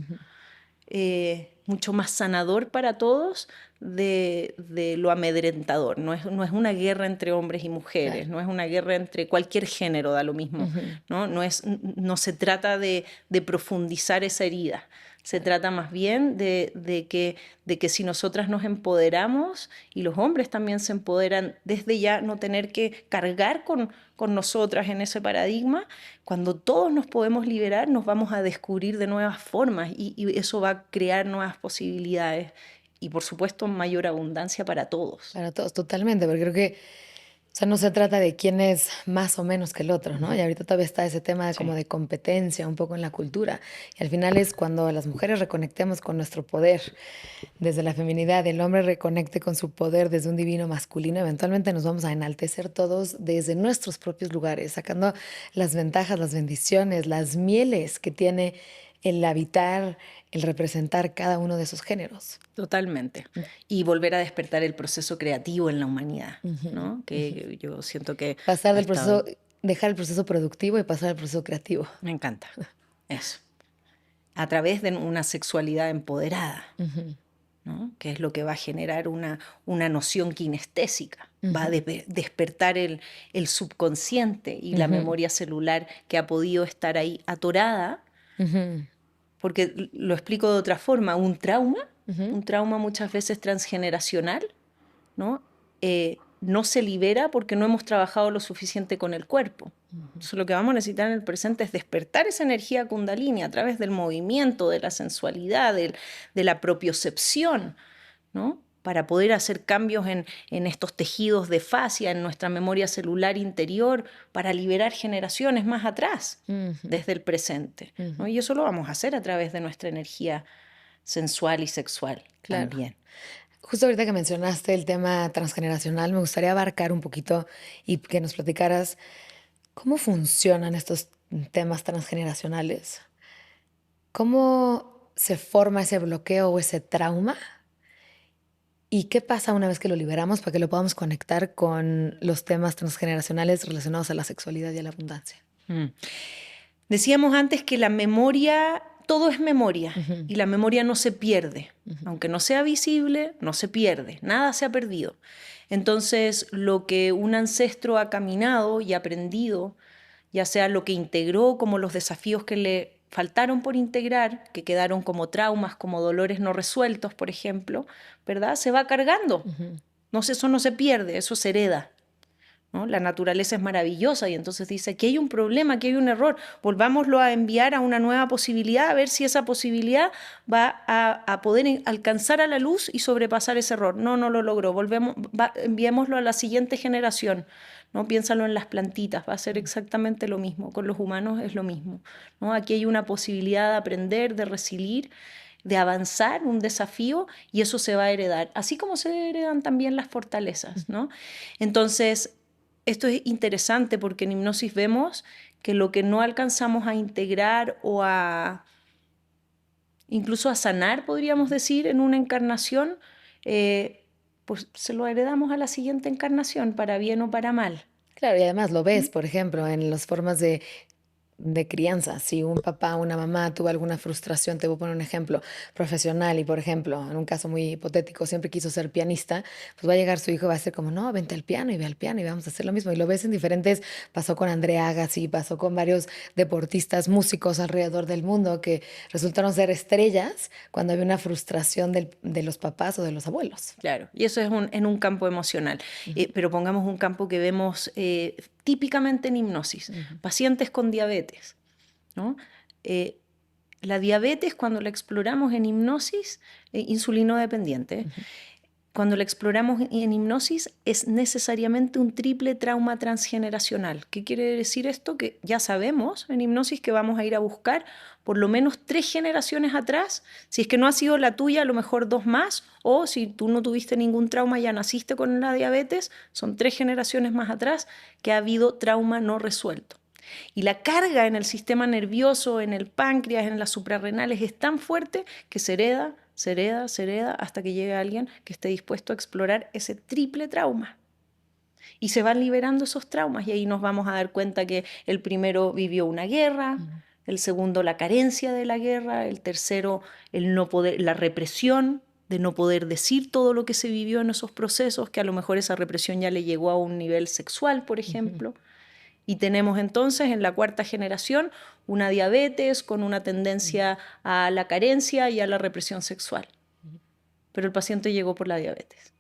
mucho más sanador para todos de lo amedrentador. No es una guerra entre hombres y mujeres, Claro. no es una guerra entre cualquier género, da lo mismo. No se trata de profundizar esa herida. Se trata más bien de que si nosotras nos empoderamos y los hombres también se empoderan, desde ya no tener que cargar con nosotras en ese paradigma, cuando todos nos podemos liberar, nos vamos a descubrir de nuevas formas, y eso va a crear nuevas posibilidades y, por supuesto, mayor abundancia para todos. Para todos, totalmente, porque creo que, o sea, no se trata de quién es más o menos que el otro, ¿no? Y ahorita todavía está ese tema de como Sí. de competencia un poco en la cultura. Y al final es cuando las mujeres reconectemos con nuestro poder desde la feminidad y el hombre reconecte con su poder desde un divino masculino, eventualmente nos vamos a enaltecer todos desde nuestros propios lugares, sacando las ventajas, las bendiciones, las mieles que tiene el habitar, el representar cada uno de esos géneros. Totalmente. Y volver a despertar el proceso creativo en la humanidad, ¿no? Que yo siento que Pasar ha del proceso, estado... dejar el proceso productivo y pasar al proceso creativo. Me encanta eso. A través de una sexualidad empoderada, ¿no? Que es lo que va a generar una noción kinestésica. Va a despertar el subconsciente y la memoria celular que ha podido estar ahí atorada. Porque lo explico de otra forma, un trauma muchas veces transgeneracional, ¿no? No se libera porque no hemos trabajado lo suficiente con el cuerpo. Entonces, lo que vamos a necesitar en el presente es despertar esa energía kundalini a través del movimiento, de la sensualidad, de la propiocepción, ¿no? Para poder hacer cambios en estos tejidos de fascia, en nuestra memoria celular interior, para liberar generaciones más atrás, desde el presente, ¿no? Y eso lo vamos a hacer a través de nuestra energía sensual y sexual. Claro. También. Justo ahorita que mencionaste el tema transgeneracional, me gustaría abarcar un poquito y que nos platicaras cómo funcionan estos temas transgeneracionales. ¿Cómo se forma ese bloqueo o ese trauma? ¿Y qué pasa una vez que lo liberamos para que lo podamos conectar con los temas transgeneracionales relacionados a la sexualidad y a la abundancia? Mm. Decíamos antes que la memoria, todo es memoria, y la memoria no se pierde. Aunque no sea visible, no se pierde, nada se ha perdido. Entonces, lo que un ancestro ha caminado y aprendido, ya sea lo que integró como los desafíos que le faltaron por integrar, que quedaron como traumas, como dolores no resueltos, por ejemplo, ¿verdad? Se va cargando. No, eso no se pierde, eso se hereda, ¿no? La naturaleza es maravillosa, y entonces dice, aquí hay un problema, aquí hay un error, volvámoslo a enviar a una nueva posibilidad, a ver si esa posibilidad va a poder alcanzar a la luz y sobrepasar ese error. No lo logró, enviémoslo a la siguiente generación, ¿no? Piénsalo en las plantitas, va a ser exactamente lo mismo, con los humanos es lo mismo, ¿no? Aquí hay una posibilidad de aprender, de resiliar, de avanzar, un desafío, y eso se va a heredar, así como se heredan también las fortalezas, ¿no? Entonces, esto es interesante porque en hipnosis vemos que lo que no alcanzamos a integrar o incluso a sanar, podríamos decir, en una encarnación, pues se lo heredamos a la siguiente encarnación, para bien o para mal. Claro, y además lo ves, por ejemplo, en las formas de crianza. Si un papá o una mamá tuvo alguna frustración, te voy a poner un ejemplo profesional y, por ejemplo, en un caso muy hipotético, siempre quiso ser pianista, pues va a llegar su hijo y va a ser como, no, vente al piano y ve al piano y vamos a hacer lo mismo. Y lo ves en diferentes, pasó con Andrea Agassi, pasó con varios deportistas, músicos alrededor del mundo que resultaron ser estrellas cuando había una frustración de los papás o de los abuelos. Claro, y eso es en un campo emocional. Pero pongamos un campo que vemos típicamente en hipnosis, pacientes con diabetes, ¿no? La diabetes, cuando la exploramos en hipnosis, insulino dependiente, cuando la exploramos en hipnosis, es necesariamente un triple trauma transgeneracional. ¿Qué quiere decir esto? Que ya sabemos en hipnosis que vamos a ir a buscar por lo menos 3 generaciones atrás. Si es que no ha sido la tuya, a lo mejor 2 más, o si tú no tuviste ningún trauma, ya naciste con la diabetes, son 3 generaciones más atrás que ha habido trauma no resuelto. Y la carga en el sistema nervioso, en el páncreas, en las suprarrenales es tan fuerte que se hereda hasta que llegue alguien que esté dispuesto a explorar ese triple trauma. Y se van liberando esos traumas y ahí nos vamos a dar cuenta que el primero vivió una guerra, el segundo la carencia de la guerra, el tercero el no poder, la represión de no poder decir todo lo que se vivió en esos procesos, que a lo mejor esa represión ya le llegó a un nivel sexual, por ejemplo. Y tenemos entonces en la 4ª generación una diabetes con una tendencia a la carencia y a la represión sexual. Pero el paciente llegó por la diabetes,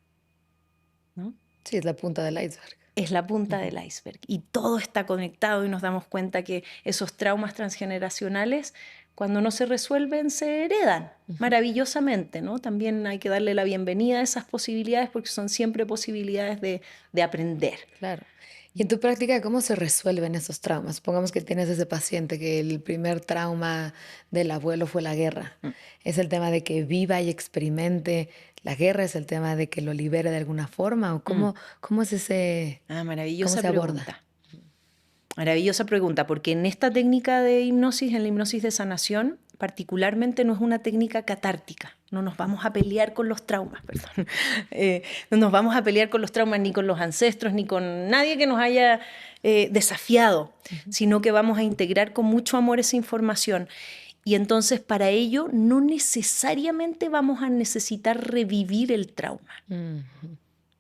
¿no? Sí, es la punta del iceberg. Es la punta del iceberg. Y todo está conectado y nos damos cuenta que esos traumas transgeneracionales, cuando no se resuelven, se heredan maravillosamente, ¿no? También hay que darle la bienvenida a esas posibilidades porque son siempre posibilidades de aprender. Claro. Y en tu práctica, ¿cómo se resuelven esos traumas? Supongamos que tienes ese paciente que el primer trauma del abuelo fue la guerra. ¿Es el tema de que viva y experimente la guerra? ¿Es el tema de que lo libere de alguna forma? ¿O cómo es ese? Maravillosa ¿Cómo se aborda? pregunta. Maravillosa pregunta, porque en esta técnica de hipnosis, en la hipnosis de sanación, particularmente no es una técnica catártica. No nos vamos a pelear con los traumas, perdón. No nos vamos a pelear con los traumas ni con los ancestros, ni con nadie que nos haya desafiado, sino que vamos a integrar con mucho amor esa información. Y entonces para ello no necesariamente vamos a necesitar revivir el trauma.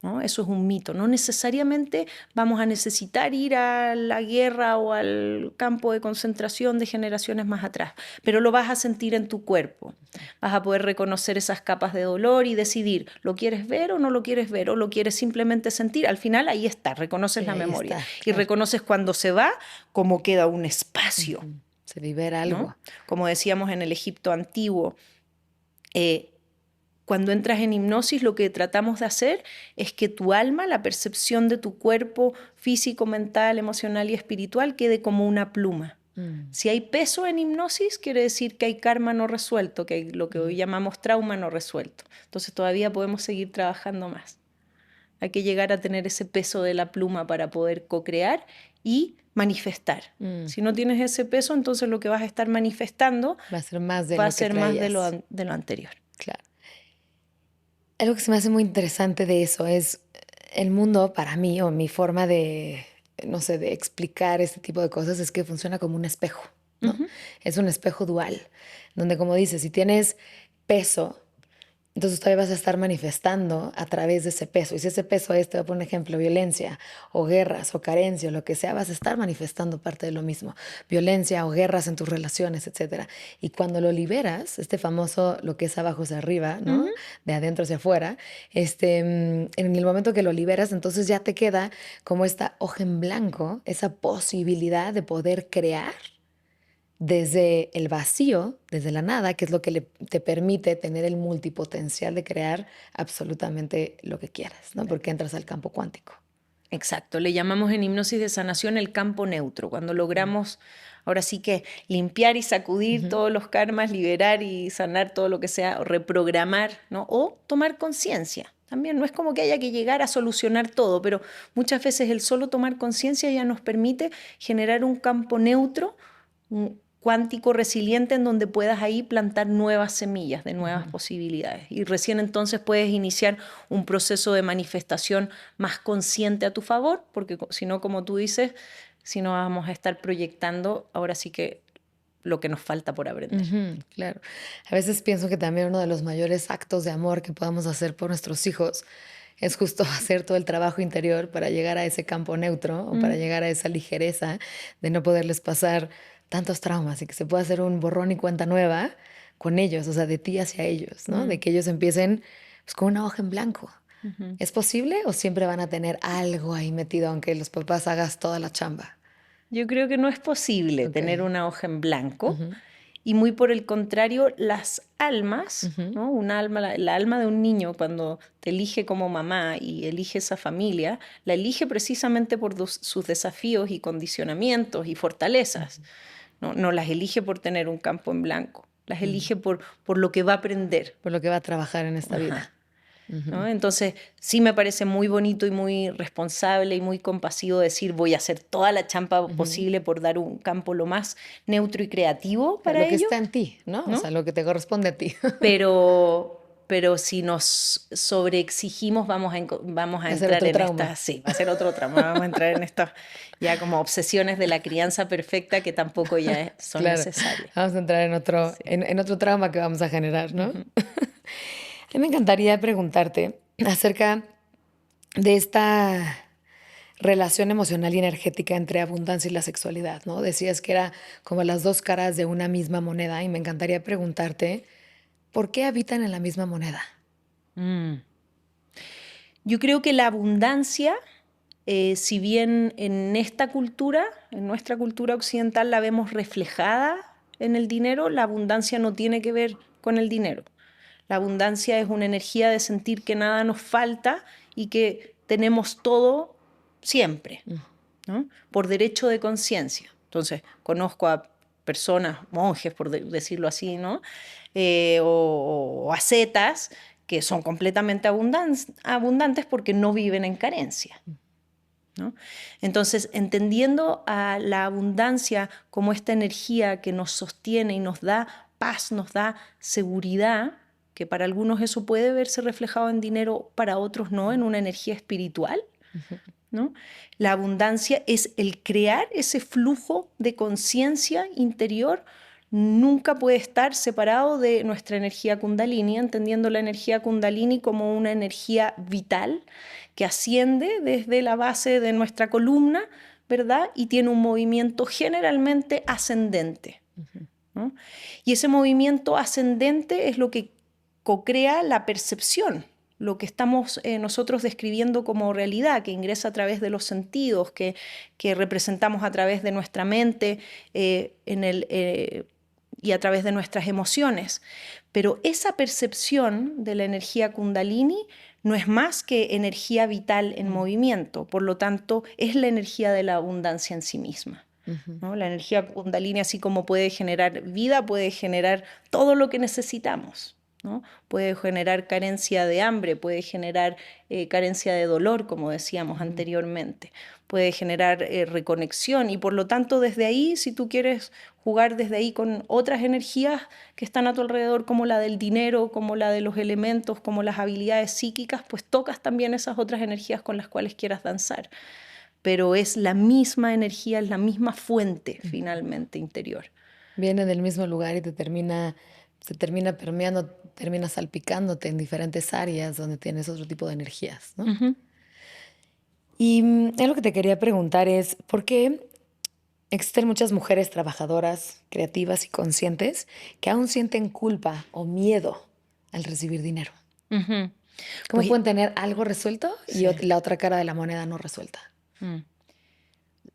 ¿No? Eso es un mito. No necesariamente vamos a necesitar ir a la guerra o al campo de concentración de generaciones más atrás, pero lo vas a sentir en tu cuerpo. Vas a poder reconocer esas capas de dolor y decidir, ¿lo quieres ver o no lo quieres ver? ¿O lo quieres simplemente sentir? Al final ahí está, reconoces la memoria. Está, claro. Y reconoces cuando se va, cómo queda un espacio. Se libera algo. ¿No? Como decíamos en el Egipto antiguo, cuando entras en hipnosis, lo que tratamos de hacer es que tu alma, la percepción de tu cuerpo físico, mental, emocional y espiritual quede como una pluma. Si hay peso en hipnosis, quiere decir que hay karma no resuelto, que hay lo que hoy llamamos trauma no resuelto. Entonces todavía podemos seguir trabajando más. Hay que llegar a tener ese peso de la pluma para poder co-crear y manifestar. Si no tienes ese peso, entonces lo que vas a estar manifestando va a ser más de lo anterior. Claro. Algo que se me hace muy interesante de eso es el mundo, para mí, o mi forma de, no sé, de explicar este tipo de cosas es que funciona como un espejo, ¿no? Es un espejo dual, donde, como dices, si tienes peso, entonces todavía vas a estar manifestando a través de ese peso. Y si ese peso es, te voy a poner un ejemplo, violencia o guerras o carencia o lo que sea, vas a estar manifestando parte de lo mismo. Violencia o guerras en tus relaciones, etc. Y cuando lo liberas, este famoso lo que es abajo hacia arriba, ¿no? De adentro hacia afuera, en el momento que lo liberas, entonces ya te queda como esta hoja en blanco, esa posibilidad de poder crear desde el vacío, desde la nada, que es lo que te permite tener el multipotencial de crear absolutamente lo que quieras, ¿no? Porque entras al campo cuántico. Exacto, le llamamos en hipnosis de sanación el campo neutro, cuando logramos ahora sí que limpiar y sacudir todos los karmas, liberar y sanar todo lo que sea, o reprogramar, ¿no? O tomar conciencia. También no es como que haya que llegar a solucionar todo, pero muchas veces el solo tomar conciencia ya nos permite generar un campo neutro, cuántico resiliente en donde puedas ahí plantar nuevas semillas de nuevas posibilidades. Y recién entonces puedes iniciar un proceso de manifestación más consciente a tu favor, porque si no, como tú dices, si no vamos a estar proyectando ahora sí que lo que nos falta por aprender. Claro. A veces pienso que también uno de los mayores actos de amor que podamos hacer por nuestros hijos es justo hacer todo el trabajo interior para llegar a ese campo neutro o para llegar a esa ligereza de no poderles pasar tantos traumas y que se pueda hacer un borrón y cuenta nueva con ellos, o sea, de ti hacia ellos, ¿no? De que ellos empiecen pues, con una hoja en blanco. ¿Es posible o siempre van a tener algo ahí metido aunque los papás hagas toda la chamba? Yo creo que no es posible tener una hoja en blanco y muy por el contrario, las almas, Ujú. ¿no? Un alma, la alma de un niño cuando te elige como mamá y elige esa familia, la elige precisamente por sus desafíos y condicionamientos y fortalezas. No, no las elige por tener un campo en blanco, las elige por lo que va a aprender. Por lo que va a trabajar en esta vida. Ajá. ¿No? Entonces, sí me parece muy bonito y muy responsable y muy compasivo decir voy a hacer toda la champa posible por dar un campo lo más neutro y creativo O sea, para lo que ello, está en ti, ¿no? O ¿no? sea, lo que te corresponde a ti. Pero si nos sobreexigimos vamos a Hacer entrar otro en trauma. estas, sí, va a ser otro tramo, vamos a entrar en estas ya como obsesiones de la crianza perfecta que tampoco ya son Claro, necesarias. vamos a entrar en otro, Sí. en otro trauma que vamos a generar, ¿no? Ujú. A mí me encantaría preguntarte acerca de esta relación emocional y energética entre abundancia y la sexualidad, ¿no? Decías que era como las dos caras de una misma moneda y me encantaría preguntarte, ¿por qué habitan en la misma moneda? Mm. Yo creo que la abundancia, si bien en esta cultura, en nuestra cultura occidental, la vemos reflejada en el dinero, la abundancia no tiene que ver con el dinero. La abundancia es una energía de sentir que nada nos falta y que tenemos todo siempre, ¿no? Por derecho de conciencia. Entonces, conozco a personas, monjes, por decirlo así, ¿no? O ascetas que son completamente abundantes porque no viven en carencia, ¿no? Entonces, entendiendo a la abundancia como esta energía que nos sostiene y nos da paz, nos da seguridad, que para algunos eso puede verse reflejado en dinero, para otros no, en una energía espiritual, ¿no? La abundancia es el crear ese flujo de conciencia interior. Nunca puede estar separado de nuestra energía kundalini, entendiendo la energía kundalini como una energía vital que asciende desde la base de nuestra columna, ¿verdad? Y tiene un movimiento generalmente ascendente, ¿no? Y ese movimiento ascendente es lo que co-crea la percepción, lo que estamos nosotros describiendo como realidad, que ingresa a través de los sentidos, que representamos a través de nuestra mente y a través de nuestras emociones. Pero esa percepción de la energía kundalini no es más que energía vital en movimiento, por lo tanto es la energía de la abundancia en sí misma, ¿no? La energía kundalini, así como puede generar vida, puede generar todo lo que necesitamos, ¿no? Puede generar carencia de hambre, puede generar carencia de dolor, como decíamos anteriormente, puede generar reconexión y por lo tanto desde ahí, si tú quieres jugar desde ahí con otras energías que están a tu alrededor, como la del dinero, como la de los elementos, como las habilidades psíquicas, pues tocas también esas otras energías con las cuales quieras danzar. Pero es la misma energía, es la misma fuente finalmente interior. Viene del mismo lugar y se termina permeando, termina salpicándote en diferentes áreas donde tienes otro tipo de energías, ¿no? Ujú. Y algo que te quería preguntar es, ¿por qué existen muchas mujeres trabajadoras, creativas y conscientes que aún sienten culpa o miedo al recibir dinero? Ujú. ¿Cómo Pues pueden tener algo resuelto y sí. la otra cara de la moneda no resuelta? Mm.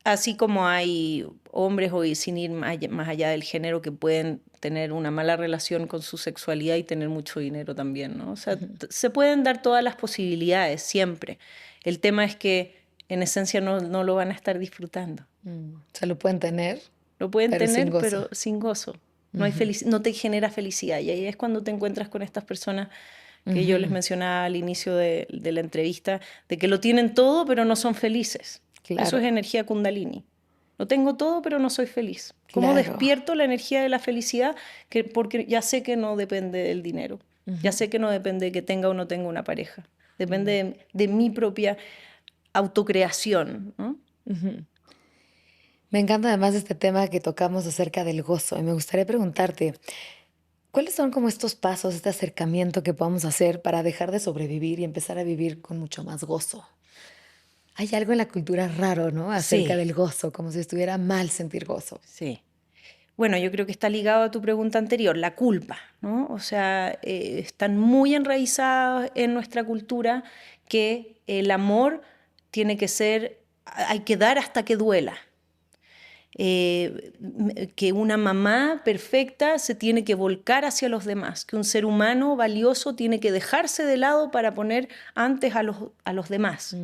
Así como hay hombres hoy, sin ir más allá del género, que pueden tener una mala relación con su sexualidad y tener mucho dinero también, ¿no? O sea, se pueden dar todas las posibilidades siempre. El tema es que en esencia no lo van a estar disfrutando. Se lo pueden tener, Lo pueden pero sin tener, gozo. pero sin gozo. No hay no te genera felicidad. Y ahí es cuando te encuentras con estas personas que yo les mencionaba al inicio de la entrevista, de que lo tienen todo, pero no son felices. Eso es Claro, energía kundalini. Lo tengo todo, pero no soy feliz. ¿Cómo claro. despierto la energía de la felicidad? Porque ya sé que no depende del dinero. Ya sé que no depende de que tenga o no tenga una pareja. Depende de mi propia autocreación, ¿no? Me encanta además este tema que tocamos acerca del gozo y me gustaría preguntarte, ¿cuáles son como estos pasos, este acercamiento que podamos hacer para dejar de sobrevivir y empezar a vivir con mucho más gozo? Hay algo en la cultura raro, ¿no? Acerca Sí, del gozo, como si estuviera mal sentir gozo. sí. Bueno, yo creo que está ligado a tu pregunta anterior, la culpa, ¿no? O sea, están muy enraizados en nuestra cultura que el amor tiene que ser, hay que dar hasta que duela. que una mamá perfecta se tiene que volcar hacia los demás, que un ser humano valioso tiene que dejarse de lado para poner antes a los demás.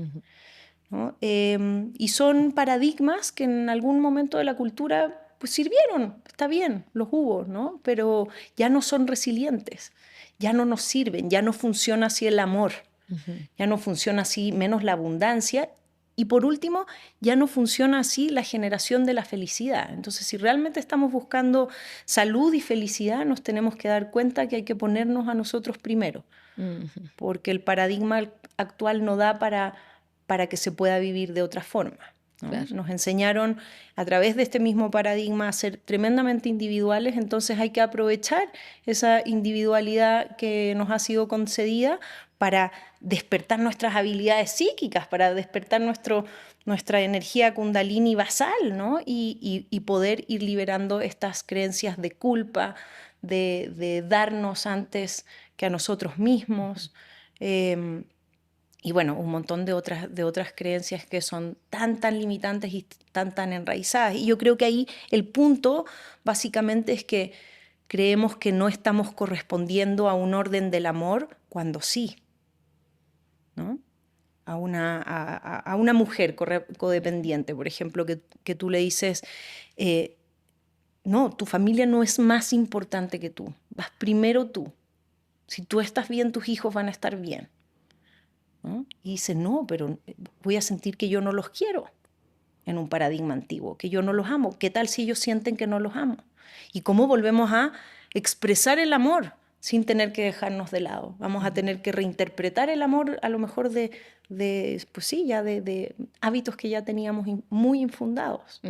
¿No? Y son paradigmas que en algún momento de la cultura pues sirvieron, está bien, los hubo, ¿no? Pero ya no son resilientes, ya no nos sirven, ya no funciona así el amor, ya no funciona así menos la abundancia. Y por último, ya no funciona así la generación de la felicidad. Entonces, si realmente estamos buscando salud y felicidad, nos tenemos que dar cuenta que hay que ponernos a nosotros primero, porque el paradigma actual no da para que se pueda vivir de otra forma, ¿no? Claro. Nos enseñaron a través de este mismo paradigma a ser tremendamente individuales, entonces hay que aprovechar esa individualidad que nos ha sido concedida para despertar nuestras habilidades psíquicas, para despertar nuestra energía kundalini basal, ¿no? Y poder ir liberando estas creencias de culpa, de darnos antes que a nosotros mismos. Y bueno, un montón de otras creencias que son tan limitantes y tan enraizadas. Y yo creo que ahí el punto básicamente es que creemos que no estamos correspondiendo a un orden del amor cuando sí, ¿no? A una mujer codependiente, por ejemplo, que tú le dices, no, tu familia no es más importante que tú, vas primero tú. Si tú estás bien, tus hijos van a estar bien, ¿no? Y dice, no, pero voy a sentir que yo no los quiero en un paradigma antiguo, que yo no los amo. ¿Qué tal si ellos sienten que no los amo? ¿Y cómo volvemos a expresar el amor sin tener que dejarnos de lado? Vamos a tener que reinterpretar el amor a lo mejor pues sí, ya de hábitos que ya teníamos muy infundados.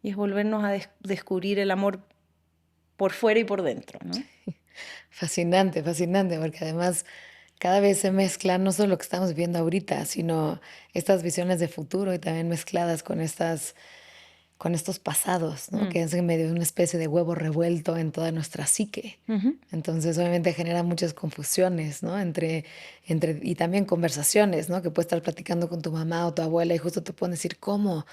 Y es volvernos a descubrir el amor por fuera y por dentro, ¿no? Fascinante, fascinante, porque además cada vez se mezcla no solo lo que estamos viendo ahorita, sino estas visiones de futuro y también mezcladas con con estos pasados, ¿no? Que es en medio de una especie de huevo revuelto en toda nuestra psique. Entonces, obviamente genera muchas confusiones, ¿no? Y también conversaciones, ¿no? Que puedes estar platicando con tu mamá o tu abuela y justo te pueden decir, ¿cómo?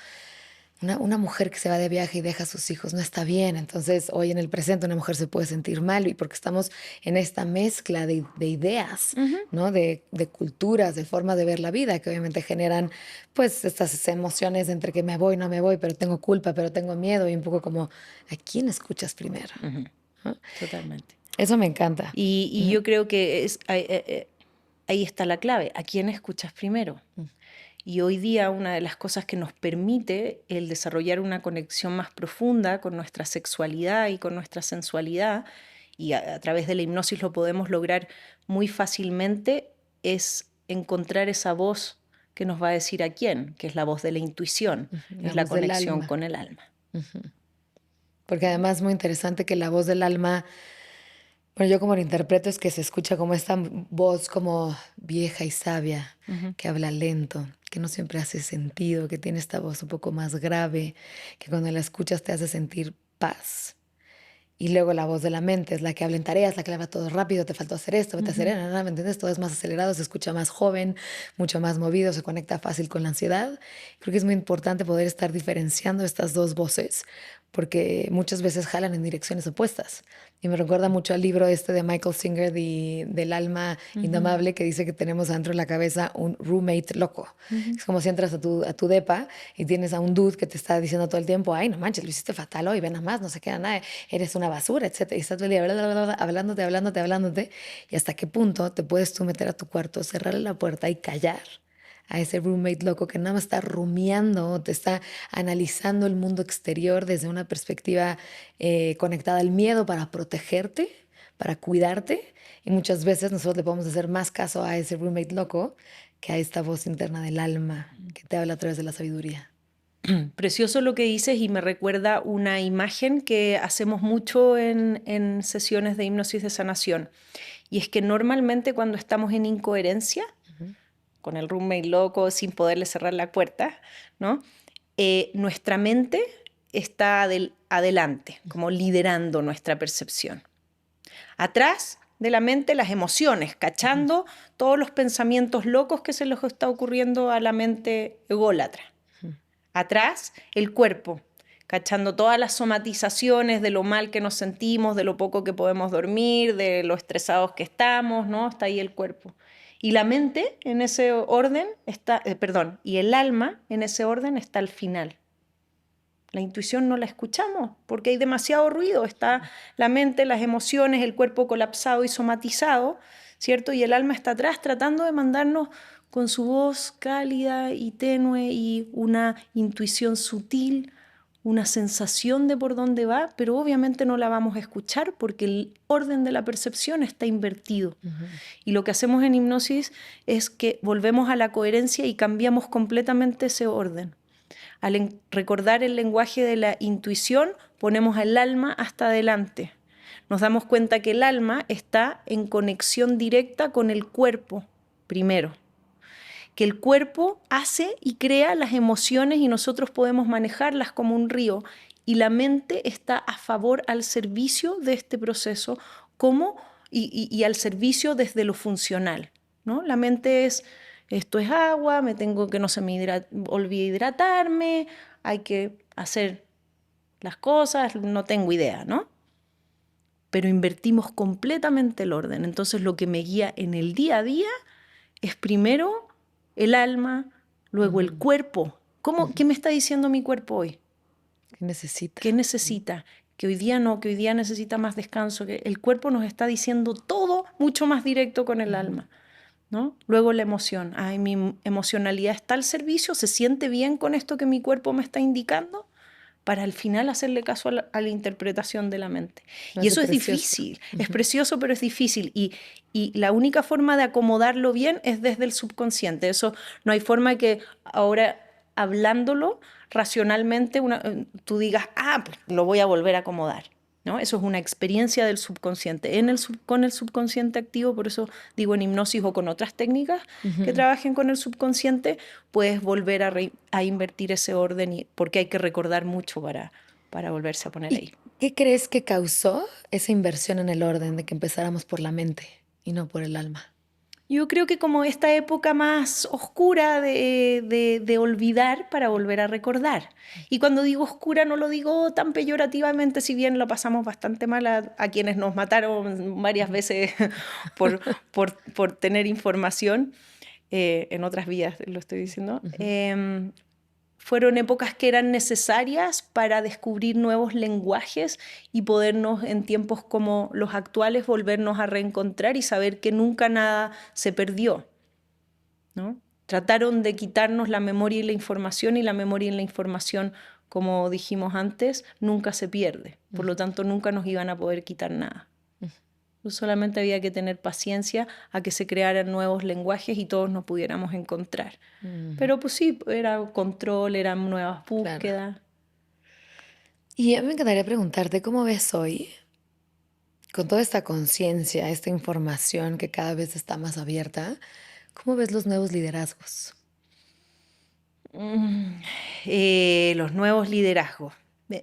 Una mujer que se va de viaje y deja a sus hijos no está bien. Entonces, hoy en el presente una mujer se puede sentir mal y porque estamos en esta mezcla de ideas, ¿no? De culturas, de formas de ver la vida que obviamente generan pues estas emociones entre que me voy, no me voy, pero tengo culpa, pero tengo miedo y un poco como, ¿a quién escuchas primero? ¿No? Totalmente. Eso me encanta. Y yo creo que ahí está la clave. ¿A quién escuchas primero? Y hoy día una de las cosas que nos permite el desarrollar una conexión más profunda con nuestra sexualidad y con nuestra sensualidad, y a través de la hipnosis lo podemos lograr muy fácilmente, es encontrar esa voz que nos va a decir a quién, que es la voz de la intuición, que es la voz del conexión alma. con el alma. Porque además es muy interesante que la voz del alma, bueno, yo como lo interpreto es que se escucha como esta voz como vieja y sabia, que habla lento, que no siempre hace sentido, que tiene esta voz un poco más grave, que cuando la escuchas te hace sentir paz. Y luego la voz de la mente es la que habla en tareas, la que habla todo rápido, te faltó hacer esto, vete a hacer, ¿me entiendes? Todo es más acelerado, se escucha más joven, mucho más movido, se conecta fácil con la ansiedad. Creo que es muy importante poder estar diferenciando estas dos voces, porque muchas veces jalan en direcciones opuestas. Y me recuerda mucho al libro este de Michael Singer del alma indomable, que dice que tenemos dentro de la cabeza un roommate loco. Es como si entras a tu depa y tienes a un dude que te está diciendo todo el tiempo, ay, no manches, lo hiciste fatal hoy, ven nada más, no se queda nada, eres una basura, etcétera. Y estás todo el día hablándote, y hasta qué punto te puedes tú meter a tu cuarto, cerrarle la puerta y callar a ese roommate loco que nada más está rumiando, te está analizando el mundo exterior desde una perspectiva conectada al miedo para protegerte, para cuidarte. Y muchas veces nosotros le podemos hacer más caso a ese roommate loco que a esta voz interna del alma que te habla a través de la sabiduría. Precioso lo que dices y me recuerda una imagen que hacemos mucho en sesiones de hipnosis de sanación. Y es que normalmente cuando estamos en incoherencia, con el roommate loco, sin poderle cerrar la puerta, ¿no? Nuestra mente está adelante, como liderando nuestra percepción. Atrás de la mente, las emociones, cachando todos los pensamientos locos que se les está ocurriendo a la mente ególatra. Atrás, el cuerpo, cachando todas las somatizaciones de lo mal que nos sentimos, de lo poco que podemos dormir, de lo estresados que estamos, ¿no? Está ahí el cuerpo. Y la mente en ese orden está, perdón, y el alma en ese orden está al final. La intuición no la escuchamos porque hay demasiado ruido. Está la mente, las emociones, el cuerpo colapsado y somatizado, ¿cierto? Y el alma está atrás tratando de mandarnos con su voz cálida y tenue y una intuición sutil, una sensación de por dónde va, pero obviamente no la vamos a escuchar porque el orden de la percepción está invertido. Y lo que hacemos en hipnosis es que volvemos a la coherencia y cambiamos completamente ese orden. Al recordar el lenguaje de la intuición, ponemos al alma hasta adelante. Nos damos cuenta que el alma está en conexión directa con el cuerpo, primero. Que el cuerpo hace y crea las emociones y nosotros podemos manejarlas como un río. Y la mente está a favor, al servicio de este proceso, y al servicio desde lo funcional, ¿no? La mente es, esto es agua, que no se me olvide hidratarme, hay que hacer las cosas, no tengo idea, ¿no? Pero invertimos completamente el orden. Entonces lo que me guía en el día a día es primero el alma, luego el cuerpo. ¿Qué me está diciendo mi cuerpo hoy? ¿Qué necesita? ¿Qué necesita? Que hoy día no, que hoy día necesita más descanso. Que el cuerpo nos está diciendo todo mucho más directo con el alma, ¿no? Luego la emoción. Ay, mi emocionalidad está al servicio, se siente bien con esto que mi cuerpo me está indicando, para al final hacerle caso a la interpretación de la mente. Y eso es difícil, es precioso, pero es difícil. Y la única forma de acomodarlo bien es desde el subconsciente. Eso no hay forma que ahora, hablándolo racionalmente, tú digas, pues lo voy a volver a acomodar, ¿no? Eso es una experiencia del subconsciente. Con el subconsciente activo, por eso digo en hipnosis o con otras técnicas que trabajen con el subconsciente, puedes volver a invertir ese orden, porque hay que recordar mucho para volverse a poner ahí. ¿Qué crees que causó esa inversión en el orden de que empezáramos por la mente y no por el alma? Yo creo que como esta época más oscura de olvidar para volver a recordar. Y cuando digo oscura no lo digo tan peyorativamente, si bien lo pasamos bastante mal a quienes nos mataron varias veces por tener información, en otras vías lo estoy diciendo. Fueron épocas que eran necesarias para descubrir nuevos lenguajes y podernos en tiempos como los actuales volvernos a reencontrar y saber que nunca nada se perdió, ¿no? Trataron de quitarnos la memoria y la información, y la memoria y la información, como dijimos antes, nunca se pierde. Por lo tanto, nunca nos iban a poder quitar nada. Solamente había que tener paciencia a que se crearan nuevos lenguajes y todos nos pudiéramos encontrar. Pero pues sí, era control, eran nuevas búsquedas. Claro. Y a mí me encantaría preguntarte, ¿cómo ves hoy, con toda esta conciencia, esta información que cada vez está más abierta, cómo ves los nuevos liderazgos? Los nuevos liderazgos.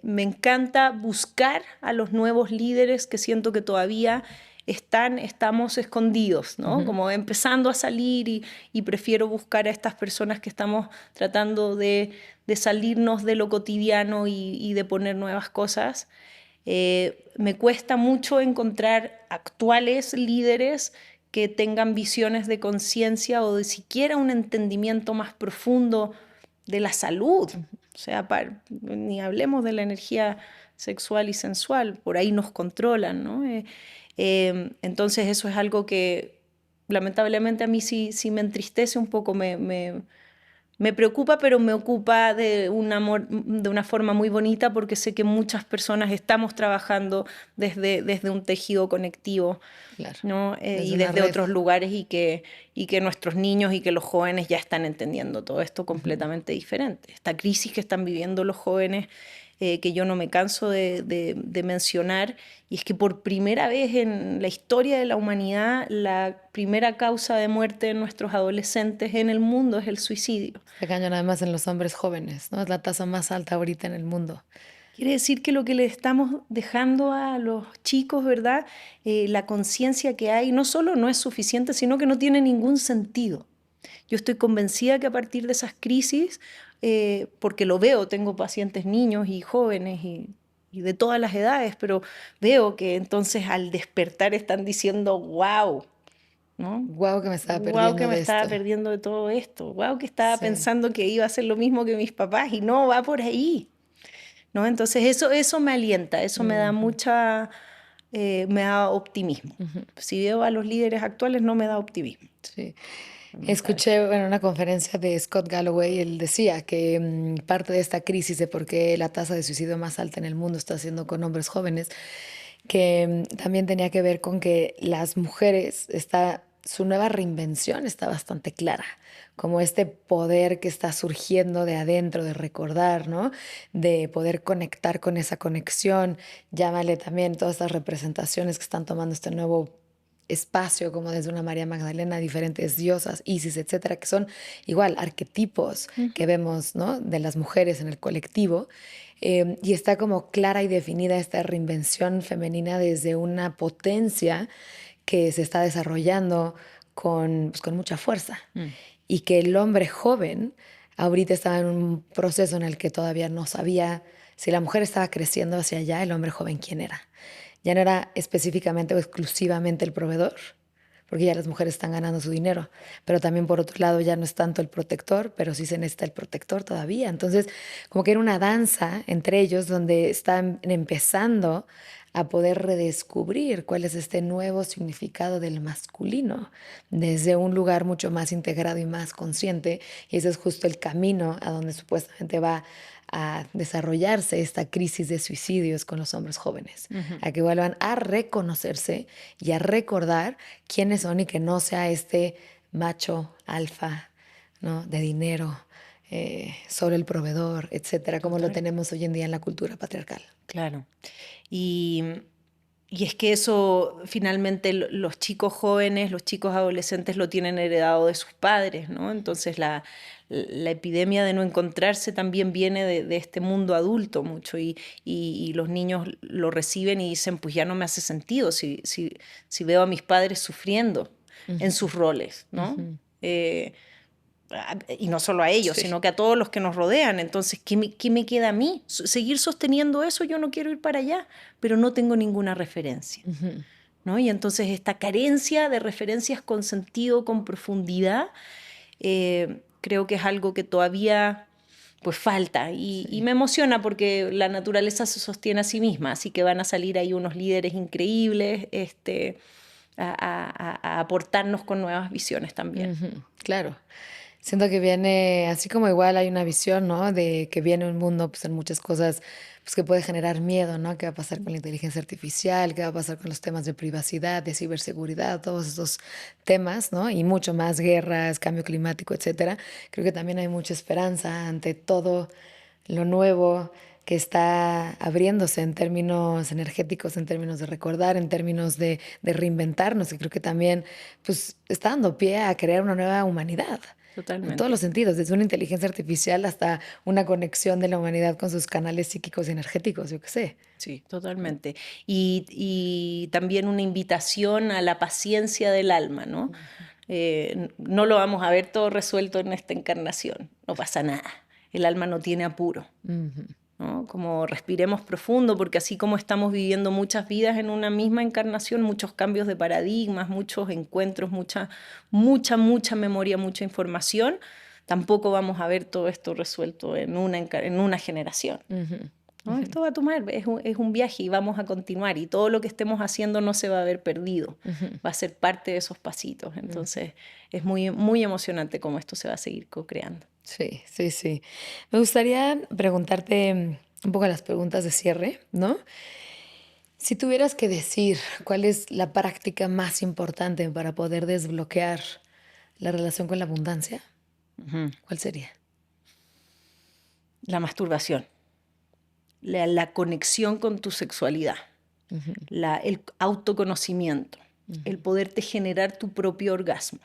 Me encanta buscar a los nuevos líderes que siento que todavía estamos escondidos, ¿no? Como empezando a salir, y prefiero buscar a estas personas que estamos tratando de salirnos de lo cotidiano y de poner nuevas cosas. Me cuesta mucho encontrar actuales líderes que tengan visiones de conciencia o de siquiera un entendimiento más profundo de la salud. O sea, ni hablemos de la energía sexual y sensual, por ahí nos controlan, ¿no? Entonces eso es algo que lamentablemente a mí sí me entristece un poco, me preocupa, pero me ocupa de una forma muy bonita, porque sé que muchas personas estamos trabajando desde un tejido conectivo, Claro, ¿no? desde Y una desde red. otros lugares, y que nuestros niños y que los jóvenes ya están entendiendo todo esto completamente diferente. Esta crisis que están viviendo los jóvenes, que yo no me canso de mencionar, y es que por primera vez en la historia de la humanidad, la primera causa de muerte de nuestros adolescentes en el mundo es el suicidio. Está cañón además en los hombres jóvenes, ¿no? Es la tasa más alta ahorita en el mundo. Quiere decir que lo que le estamos dejando a los chicos, ¿verdad? La conciencia que hay, no solo no es suficiente, sino que no tiene ningún sentido. Yo estoy convencida que a partir de esas crisis porque lo veo, tengo pacientes niños y jóvenes y de todas las edades, pero veo que entonces al despertar están diciendo, wow, ¿no? Wow, que me estaba Wow, que perdiendo me de estaba esto. perdiendo de todo esto. Wow, que estaba Sí. pensando que iba a hacer lo mismo que mis papás y no va por ahí, ¿no? Entonces eso me alienta, eso me da Ujú, me da optimismo. ujú. Si veo a los líderes actuales no me da optimismo. Sí. Lamentablemente. Escuché en una conferencia de Scott Galloway, él decía que parte de esta crisis de por qué la tasa de suicidio más alta en el mundo está siendo con hombres jóvenes, que también tenía que ver con que las mujeres, su nueva reinvención está bastante clara, como este poder que está surgiendo de adentro, de recordar, ¿no? De poder conectar con esa conexión, llámale también todas estas representaciones que están tomando este nuevo espacio, como desde una María Magdalena, diferentes diosas, Isis, etcétera, que son igual arquetipos que Ujú. vemos, ¿no? De las mujeres en el colectivo. Y está como clara y definida esta reinvención femenina desde una potencia que se está desarrollando con mucha fuerza. Mm. Y que el hombre joven ahorita estaba en un proceso en el que todavía no sabía si la mujer estaba creciendo hacia allá, el hombre joven quién era. Ya no era específicamente o exclusivamente el proveedor, porque ya las mujeres están ganando su dinero, pero también por otro lado ya no es tanto el protector, pero sí se necesita el protector todavía. Entonces, como que era una danza entre ellos donde están empezando a poder redescubrir cuál es este nuevo significado del masculino desde un lugar mucho más integrado y más consciente. Y ese es justo el camino a donde supuestamente va a desarrollarse esta crisis de suicidios con los hombres jóvenes, Ujú. a que vuelvan a reconocerse y a recordar quiénes son y que no sea este macho alfa, ¿no? De dinero, solo el proveedor, etcétera, como lo Total. tenemos hoy en día en la cultura patriarcal. Claro. Y, y es que eso finalmente los chicos jóvenes, los chicos adolescentes lo tienen heredado de sus padres, ¿no? Entonces la epidemia de no encontrarse también viene de este mundo adulto mucho y los niños lo reciben y dicen, pues ya no me hace sentido si veo a mis padres sufriendo en Ujú, sus roles, ¿no? ujú. Y no solo a ellos, Sí. sino que a todos los que nos rodean. Entonces, qué me queda a mí? Seguir sosteniendo eso, yo no quiero ir para allá, pero no tengo ninguna referencia, Ujú. ¿no? Y entonces esta carencia de referencias con sentido, con profundidad, creo que es algo que todavía pues falta y Sí. me emociona porque la naturaleza se sostiene a sí misma, así que van a salir ahí unos líderes increíbles a aportarnos con nuevas visiones también. Ujú, claro. Siento que viene, así como igual hay una visión, ¿no? De que viene un mundo, pues, en muchas cosas, pues, que puede generar miedo, ¿no? ¿Qué va a pasar con la inteligencia artificial? ¿Qué va a pasar con los temas de privacidad, de ciberseguridad? Todos esos temas, ¿no? Y mucho más, guerras, cambio climático, etcétera. Creo que también hay mucha esperanza ante todo lo nuevo que está abriéndose en términos energéticos, en términos de recordar, en términos de reinventarnos, y creo que también, pues, está dando pie a crear una nueva humanidad. En todos los Totalmente. sentidos, desde una inteligencia artificial hasta una conexión de la humanidad con sus canales psíquicos y energéticos, yo qué sé. Sí, totalmente. Y también una invitación a la paciencia del alma, ¿no? No lo vamos a ver todo resuelto en esta encarnación, no pasa nada. El alma no tiene apuro, Ujú, ¿no? Como respiremos profundo, porque así como estamos viviendo muchas vidas en una misma encarnación, muchos cambios de paradigmas, muchos encuentros, mucha memoria, mucha información, tampoco vamos a ver todo esto resuelto en una generación. ujú, ¿No? ujú, Esto va a tomar, es un viaje y vamos a continuar y todo lo que estemos haciendo no se va a ver perdido, ujú, va a ser parte de esos pasitos. ujú. Entonces es muy emocionante cómo esto se va a seguir co-creando. Sí, sí, sí. Me gustaría preguntarte un poco las preguntas de cierre, ¿no? Si tuvieras que decir cuál es la práctica más importante para poder desbloquear la relación con la abundancia, Ujú. ¿cuál sería? La masturbación, la conexión con tu sexualidad, Ujú, el autoconocimiento, el ujú. poderte generar tu propio orgasmo,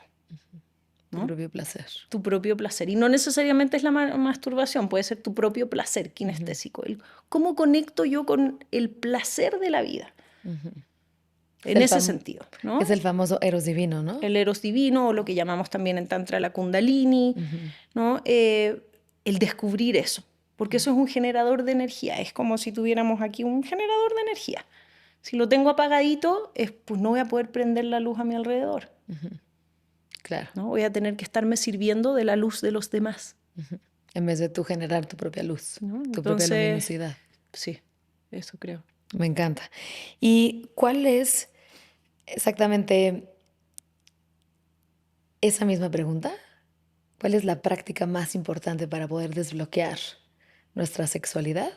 Tu ¿no? propio placer. Tu propio placer. Y no necesariamente es la masturbación, puede ser tu propio placer Ujú, kinestésico. ¿Cómo conecto yo con el placer de la vida? ujú. Es En el ese fam- sentido, es ¿no? el famoso Eros divino, ¿no? El eros divino, o lo que llamamos también en Tantra la Kundalini, Ujú, ¿no? el descubrir eso, porque eso es un generador de energía, es como si tuviéramos aquí un generador de energía. Si lo tengo apagadito, pues no voy a poder prender la luz a mi alrededor. Claro. ¿No? Voy a tener que estarme sirviendo de la luz de los demás. En vez de tú generar tu propia luz, ¿No? tu propia Entonces, luminosidad. sí, eso creo. Me encanta. ¿Y cuál es exactamente esa misma pregunta? ¿Cuál es la práctica más importante para poder desbloquear nuestra sexualidad?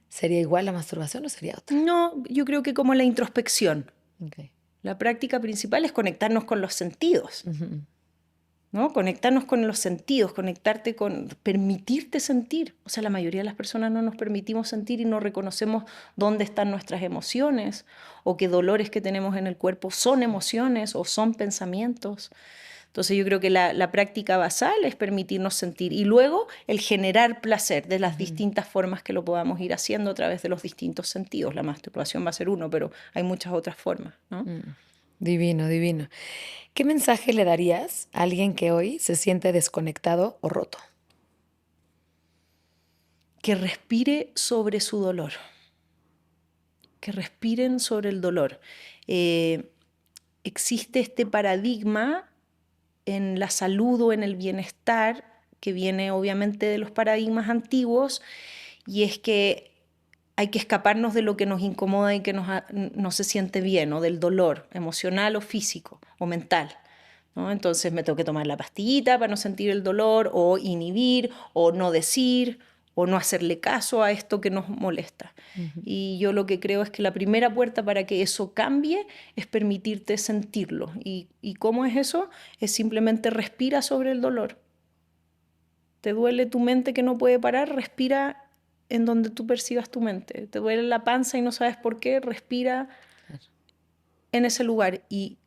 ¿Sería igual la masturbación o sería otra? No, yo creo que como la introspección. Okay. La práctica principal es conectarnos con los sentidos. Ujú. ¿No? Conectarnos con los sentidos, conectarte con, permitirte sentir. O sea, la mayoría de las personas no nos permitimos sentir y no reconocemos dónde están nuestras emociones o qué dolores que tenemos en el cuerpo son emociones o son pensamientos. Entonces yo creo que la práctica basal es permitirnos sentir y luego el generar placer de las distintas formas que lo podamos ir haciendo a través de los distintos sentidos. La masturbación va a ser uno, pero hay muchas otras formas, ¿no? Divino, divino. ¿Qué mensaje le darías a alguien que hoy se siente desconectado o roto? Que respire sobre su dolor. Que respiren sobre el dolor. Existe este paradigma en la salud o en el bienestar que viene obviamente de los paradigmas antiguos y es que hay que escaparnos de lo que nos incomoda y que no se siente bien, o del dolor emocional o físico o mental. ¿No? Entonces me tengo que tomar la pastillita para no sentir el dolor, o inhibir, o no decir, o no hacerle caso a esto que nos molesta. Y yo lo que creo es que la primera puerta para que eso cambie es permitirte sentirlo. ¿Y cómo es eso? Es simplemente respira sobre el dolor. ¿Te duele tu mente que no puede parar? Respira en donde tú percibas tu mente. ¿Te duele la panza y no sabes por qué? Respira en ese lugar. Y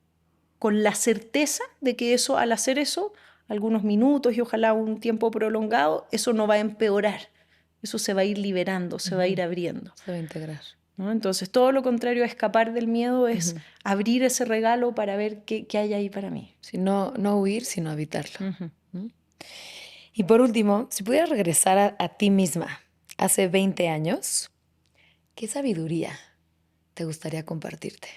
con la certeza de que eso, al hacer eso, algunos minutos y ojalá un tiempo prolongado, eso no va a empeorar. Eso se va a ir liberando, se va a ir abriendo. Se va a integrar. ¿No? Entonces, todo lo contrario a escapar del miedo es abrir ese regalo para ver qué hay ahí para mí. Sí, no huir, sino habitarlo. Y por último, si pudieras regresar a ti misma hace 20 años, ¿qué sabiduría te gustaría compartirte?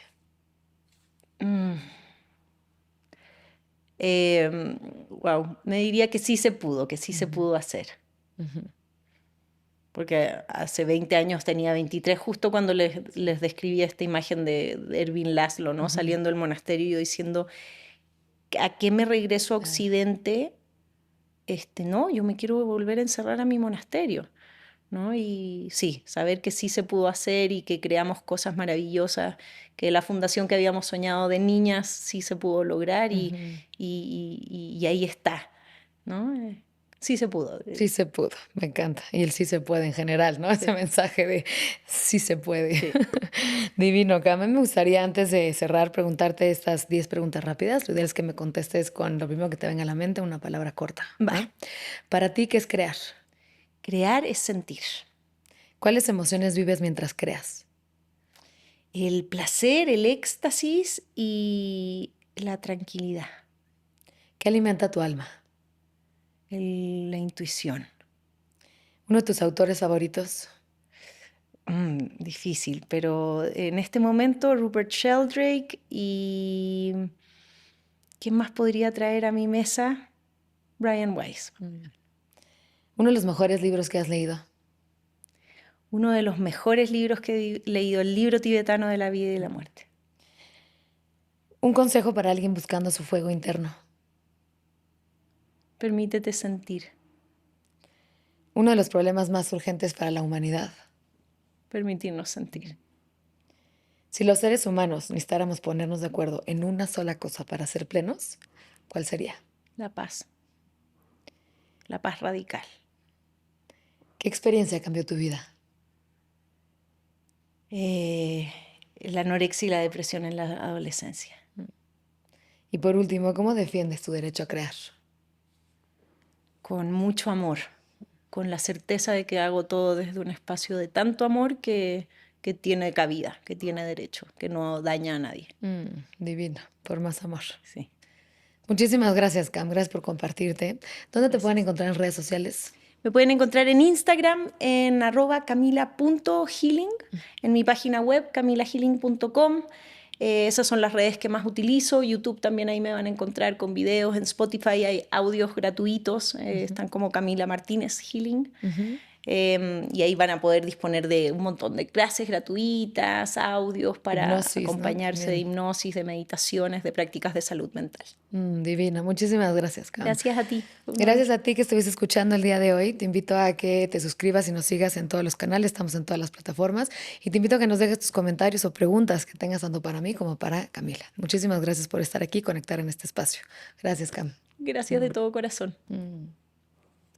Wow, me diría que sí se pudo, que sí se pudo hacer. Porque hace 20 años tenía 23, justo cuando les describí esta imagen de Ervin Laszlo, ¿no? Saliendo del monasterio y yo diciendo, ¿a qué me regreso a Occidente? No, yo me quiero volver a encerrar a mi monasterio, ¿no? Y sí, saber que sí se pudo hacer y que creamos cosas maravillosas, que la fundación que habíamos soñado de niñas sí se pudo lograr y ahí está, ¿no? Sí se pudo. Sí se pudo, me encanta. Y el sí se puede en general, ¿no? Ese mensaje de sí se puede. Sí. Divino. Que a mí me gustaría, antes de cerrar, preguntarte estas 10 preguntas rápidas. Lo ideal es que me contestes con lo primero que te venga a la mente, una palabra corta. ¿Va? Va. Para ti, ¿qué es crear? Crear es sentir. ¿Cuáles emociones vives mientras creas? El placer, el éxtasis y la tranquilidad, ¿Qué alimenta tu alma? la intuición. ¿Uno de tus autores favoritos? Difícil, pero en este momento Rupert Sheldrake y ¿quién más podría traer a mi mesa? Brian Weiss. ¿Uno de los mejores libros que has leído? Uno de los mejores libros que he leído, el libro tibetano de la vida y la muerte. ¿Un consejo para alguien buscando su fuego interno? Permítete sentir, Uno de los problemas más urgentes para la humanidad. permitirnos sentir. Si los seres humanos necesitáramos ponernos de acuerdo en una sola cosa para ser plenos, ¿cuál sería? La paz radical. ¿Qué experiencia cambió tu vida? La anorexia y la depresión en la adolescencia. Y por último, ¿cómo defiendes tu derecho a crear? Con mucho amor, con la certeza de que hago todo desde un espacio de tanto amor que tiene cabida, que tiene derecho, que no daña a nadie. Divino, por más amor. Sí. Muchísimas gracias, Cam. Gracias por compartirte. ¿Dónde te pueden encontrar en redes sociales? Me pueden encontrar en Instagram en @camila.healing, en mi página web camilahealing.com. Esas son las redes que más utilizo. YouTube también, ahí me van a encontrar con videos. En Spotify hay audios gratuitos, están como Camila Martínez Healing. Y ahí van a poder disponer de un montón de clases gratuitas, audios para Hipnosis, ¿no? acompañarse de También. hipnosis, de meditaciones, de prácticas de salud mental. Divina. Muchísimas gracias, Cam. Gracias a ti. Gracias a ti que estuviste escuchando el día de hoy. Te invito a que te suscribas y nos sigas en todos los canales. Estamos en todas las plataformas. Y te invito a que nos dejes tus comentarios o preguntas que tengas tanto para mí como para Camila. Muchísimas gracias por estar aquí y conectar en este espacio. Gracias, Cam. Gracias de todo corazón.